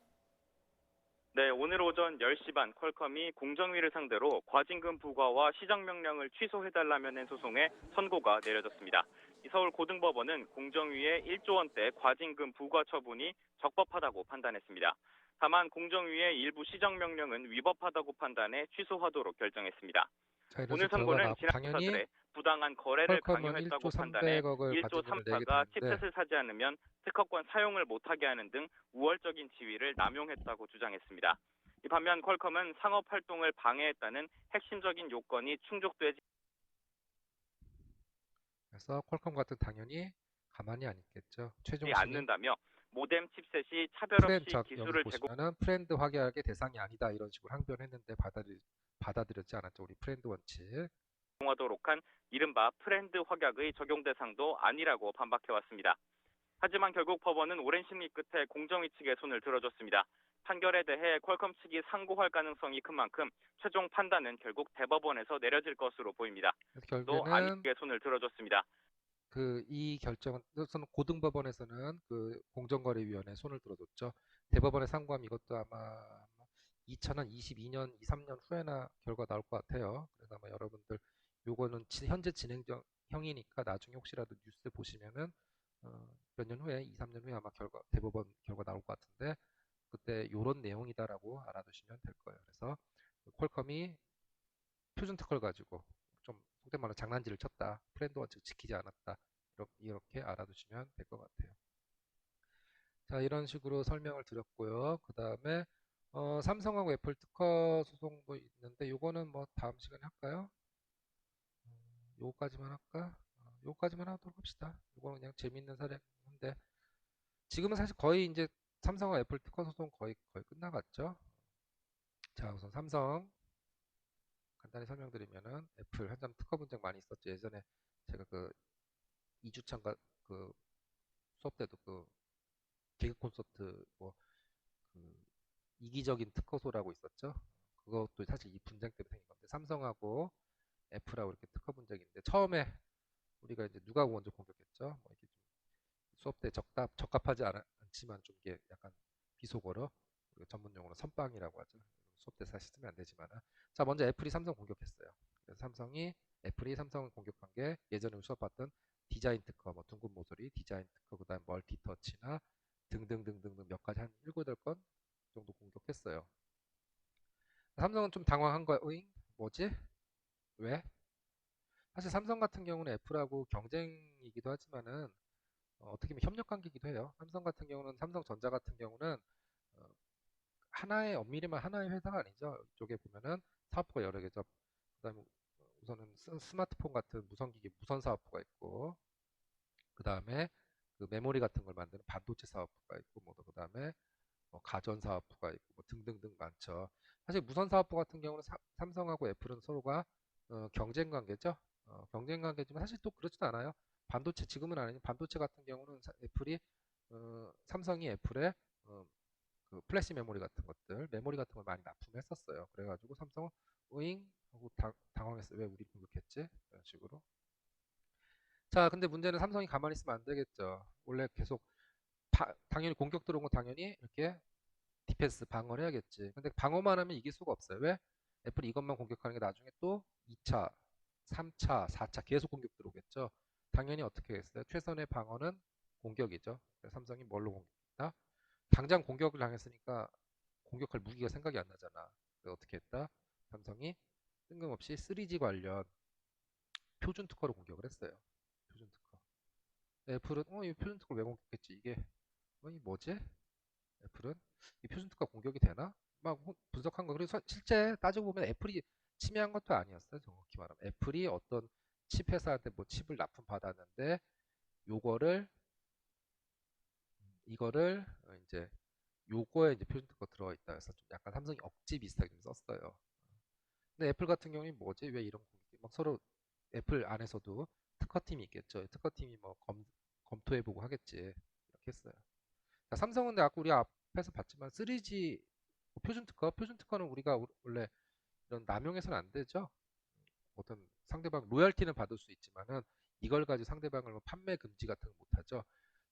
네, 오늘 오전 10시 반 퀄컴이 공정위를 상대로 과징금 부과와 시정명령을 취소해달라며 낸 소송에 선고가 내려졌습니다. 서울 고등법원은 공정위의 1조 원대 과징금 부과 처분이 적법하다고 판단했습니다. 다만 공정위의 일부 시정명령은 위법하다고 판단해 취소하도록 결정했습니다. 자, 오늘 선고는 지난 조사들의 부당한 거래를 강요했다고 판단해 1조 3사가 칩셋을 사지 않으면 특허권 사용을 못하게 하는 등 우월적인 지위를 남용했다고 주장했습니다. 반면 퀄컴은 상업 활동을 방해했다는 핵심적인 요건이 충족되지 그래서 퀄컴 같은 당연히 가만히 안 있겠죠. 않는다며 모뎀 칩셋이 차별 없이 기술을 제공하는 프렌드 확약의 대상이 아니다. 이런 식으로 항변했는데 받아들였지 않았죠. 우리 프렌드 원칙. 제공하도록 한 이른바 프렌드 확약의 적용 대상도 아니라고 반박해왔습니다. 하지만 결국 법원은 오랜 심리 끝에 공정위 측의 손을 들어줬습니다. 판결에 대해 퀄컴 측이 상고할 가능성이 큰 만큼 최종 판단은 결국 대법원에서 내려질 것으로 보입니다. 또 아니의 손을 들어줬습니다. 이 결정은 우선 고등법원에서는 그 공정거래위원회에 손을 들어줬죠. 대법원에 상고하면 이것도 아마 2022년, 2, 3년 후에나 결과 나올 것 같아요. 그래서 아마 여러분들 요거는 현재 진행형이니까 나중에 혹시라도 뉴스 보시면은 몇 년 후에 2, 3년 후에 아마 대법원 결과 나올 것 같은데 그때 요런 내용이다라고 알아두시면 될 거예요. 그래서 퀄컴이 표준 특허를 가지고 좀 속된 말로 장난질을 쳤다. 브랜드 원칙 지키지 않았다. 이렇게 알아두시면 될 것 같아요. 자, 이런 식으로 설명을 드렸고요. 그 다음에 삼성하고 애플 특허 소송도 있는데 요거는 뭐 다음 시간에 할까요? 요거까지만 할까? 요거까지만 하도록 합시다. 요거는 그냥 재밌는 사례인데 지금은 사실 거의 이제 삼성과 애플 특허 소송 거의 끝나갔죠. 자, 우선 삼성 간단히 설명드리면은 애플 한참 특허 분쟁 많이 있었죠. 예전에 제가 그 2주차인가 그 수업 때도 그 개그 콘서트 뭐 그 이기적인 특허소라고 있었죠. 그것도 사실 이 분쟁 때문에 생긴 건데 삼성하고 애플하고 이렇게 특허 분쟁인데 처음에 우리가 이제 누가 먼저 공격했죠. 뭐 이렇게 좀 수업 때 적합하지 않지만 좀 이게 약간 비속어로 전문 용어로 선빵이라고 하죠. 수업 때 사실 쓰면 안 되지만 자 먼저 애플이 삼성 공격했어요. 그래서 애플이 삼성을 공격한 게 예전에 수업 봤던 디자인 특허, 뭐 둥근 모서리 디자인 특허, 그다음 멀티터치나 등등등등 몇 가지 한 7, 8건 정도 공격했어요. 삼성은 좀 당황한 거예요. 어잉? 뭐지? 왜? 사실 삼성 같은 경우는 애플하고 경쟁이기도 하지만은 어떻게 보면 협력 관계이기도 해요. 삼성 같은 경우는 삼성전자 같은 경우는 하나의 엄밀히만 하나의 회사가 아니죠. 이쪽에 보면은 사업부가 여러 개죠. 그다음에 우선은 스마트폰 같은 무선기기 무선 사업부가 있고 그다음에 그 메모리 같은 걸 만드는 반도체 사업부가 있고 뭐 그다음에 가전 사업부가 있고 뭐 등등등 많죠. 사실 무선 사업부 같은 경우는 삼성하고 애플은 서로가 경쟁 관계죠. 경쟁 관계지만 사실 또 그렇지도 않아요. 반도체 지금은 아니지만 반도체 같은 경우는 삼성이 애플에 그 플래시 메모리 같은 것들 메모리 같은 걸 많이 납품했었어요. 그래가지고 삼성은 으잉 하고 당황했어요. 왜 우리 공격했지? 이런 식으로. 자, 근데 문제는 삼성이 가만히 있으면 안 되겠죠. 원래 계속 당연히 공격 들어온 거 당연히 이렇게 디펜스 방어를 해야겠지. 근데 방어만 하면 이길 수가 없어요. 왜? 애플이 이것만 공격하는 게 나중에 또 2차, 3차, 4차 계속 공격 들어오겠죠. 당연히 어떻게 했어요? 최선의 방어는 공격이죠. 그래서 삼성이 뭘로 공격했다? 당장 공격을 당했으니까 공격할 무기가 생각이 안 나잖아. 그래서 어떻게 했다? 삼성이 뜬금없이 3G 관련 표준 특허로 공격을 했어요. 표준 특허. 애플은 이 표준 특허를 왜 공격했지? 이게 이 뭐지? 애플은 이 표준 특허 공격이 되나? 막 분석한 거. 그래서 실제 따지고 보면 애플이 침해한 것도 아니었어요. 정확히 말하면 애플이 어떤 칩 회사한테 뭐 칩을 납품 받았는데 이거를 이제 요거에 이제 표준 특허 들어가 있다 해서 좀 약간 삼성이 억지 비슷하게 좀 썼어요. 근데 애플 같은 경우는 뭐지? 왜 이런 공격이 막 서로 애플 안에서도 특허팀이 있겠죠. 특허팀이 뭐 검토해보고 하겠지. 이렇게 했어요. 자, 삼성은 근데 아까 우리 앞에서 봤지만 3G 표준 특허는 우리가 원래 이런 남용해서는 안 되죠. 어떤 상대방 로열티는 받을 수 있지만은 이걸 가지고 상대방을 뭐 판매 금지 같은 거 못하죠.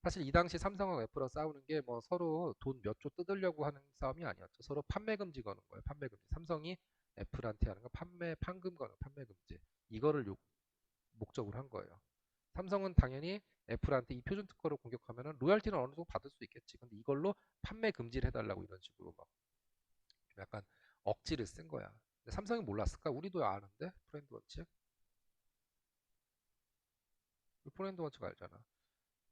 사실 이 당시 삼성하고 애플하고 싸우는 게 뭐 서로 돈 몇 조 뜯으려고 하는 싸움이 아니었죠. 서로 판매 금지 거는 거예요. 판매 금지. 삼성이 애플한테 하는 건 판금 거는 판매 금지. 이거를 목적으로 한 거예요. 삼성은 당연히 애플한테 이 표준 특허를 공격하면은 로열티는 어느 정도 받을 수 있겠지. 근데 이걸로 판매 금지를 해달라고 이런 식으로 막 약간 억지를 쓴 거야. 근데 삼성이 몰랐을까? 우리도 아는데 브랜드 원칙. 브랜드 원칙 알잖아.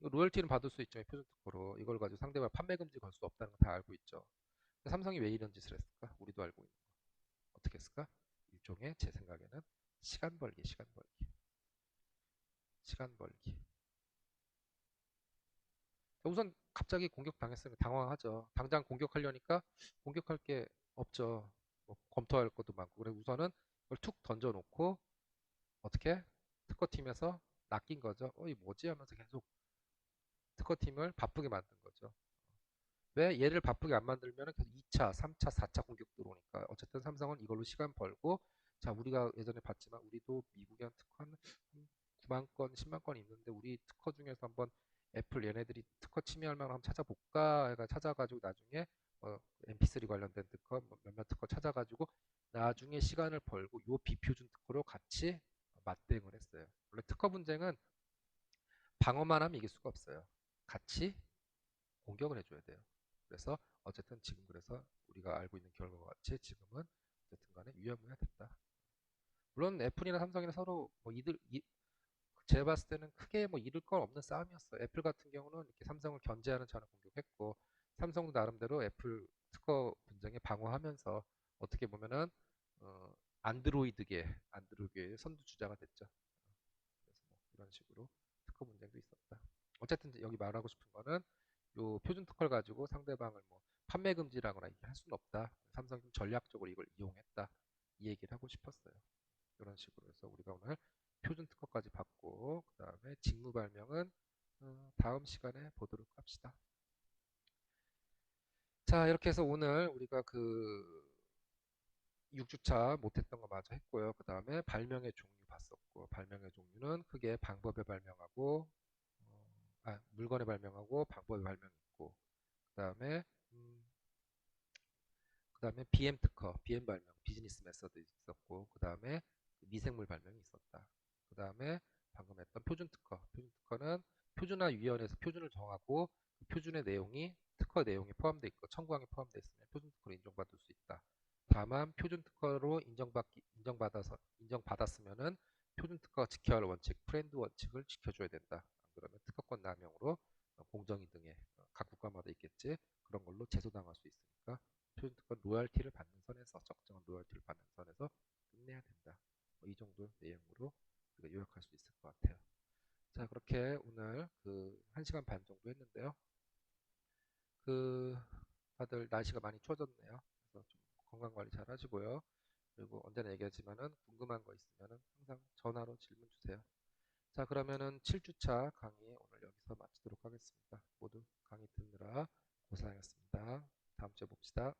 로열티는 받을 수 있죠. 표준 특허로. 이걸 가지고 상대방 판매 금지 걸 수 없다는 거 다 알고 있죠. 삼성이 왜 이런 짓을 했을까? 우리도 알고 있는 거. 어떻게 했을까? 일종의 제 생각에는 시간 벌기. 우선 갑자기 공격당했으면 당황하죠. 당장 공격하려니까 공격할 게 없죠. 뭐 검토할 것도 많고. 그래 우선은 그걸 툭 던져놓고 어떻게 특허팀에서 낚인 거죠. 이 뭐지 하면서 계속 특허팀을 바쁘게 만든 거죠. 왜 얘를 바쁘게 안 만들면 계속 2차, 3차, 4차 공격 들어오니까 어쨌든 삼성은 이걸로 시간 벌고 자 우리가 예전에 봤지만 우리도 미국이한 특허 한 9만 건, 10만 건이 있는데 우리 특허 중에서 한번 애플 얘네들이 특허 침해할 만한 한번 찾아볼까 해가 찾아가지고 나중에 MP3 관련된 특허 몇몇 특허 찾아가지고 나중에 시간을 벌고 요 비표준 특허로 같이 맞대응을 했어요. 원래 특허 분쟁은 방어만 하면 이길 수가 없어요. 같이 공격을 해줘야 돼요. 그래서 어쨌든 지금 그래서 우리가 알고 있는 결과와 같이 지금은 어쨌든 간에 유야무야 됐다. 물론 애플이나 삼성이나 서로 뭐 제가 봤을 때는 크게 뭐 잃을 건 없는 싸움이었어요. 애플 같은 경우는 이렇게 삼성을 견제하는 차원을 공격했고 삼성도 나름대로 애플 특허 분쟁에 방어하면서 어떻게 보면은 안드로이드계의 선두주자가 됐죠. 그래서 뭐 이런 식으로 특허 분쟁도 있었다. 어쨌든 여기 말하고 싶은 거는 요 표준 특허를 가지고 상대방을 뭐 판매 금지라거나 할 수는 없다. 삼성이 좀 전략적으로 이걸 이용했다. 이 얘기를 하고 싶었어요. 이런 식으로 해서 우리가 오늘 표준 특허까지 받고 그 다음에 직무 발명은 다음 시간에 보도록 합시다. 자, 이렇게 해서 오늘 우리가 그 6주차 못했던 거 마저 했고요. 그 다음에 발명의 종류 봤었고, 발명의 종류는 크게 방법에 발명하고 물건에 발명하고 방법에 발명이 있고, 그 다음에 BM 특허, BM 발명, 비즈니스 메서드 있었고, 그 다음에 미생물 발명이 있었다. 그 다음에 방금 했던 표준 특허, 표준 특허는 표준화위원회에서 표준을 정하고 그 표준의 내용이 특허 내용에 포함되어 있고 청구항에 포함되어 있으면 표준 특허로 인정받을 수 있다. 다만 표준 특허로 인정받았으면은 표준 특허가 지켜야 할 원칙, 프렌드 원칙을 지켜줘야 된다. 안 그러면 특허권 남용으로 공정위 등의 각 국가마다 있겠지. 그런 걸로 제소당할 수 있으니까 표준 특허 로열티를 받는 선에서 적정한 로열티를 받는 선에서 끝내야 된다. 이 정도 내용으로 우리가 요약할 수 있을 것 같아요. 자, 그렇게 오늘 그 1시간 반 정도 했는데요. 다들 날씨가 많이 추워졌네요. 그래서 좀 건강 관리 잘 하시고요. 그리고 언제나 얘기하지만은 궁금한 거 있으면은 항상 전화로 질문 주세요. 자, 그러면은 7주차 강의 오늘 여기서 마치도록 하겠습니다. 모두 강의 듣느라 고생하셨습니다. 다음 주에 봅시다.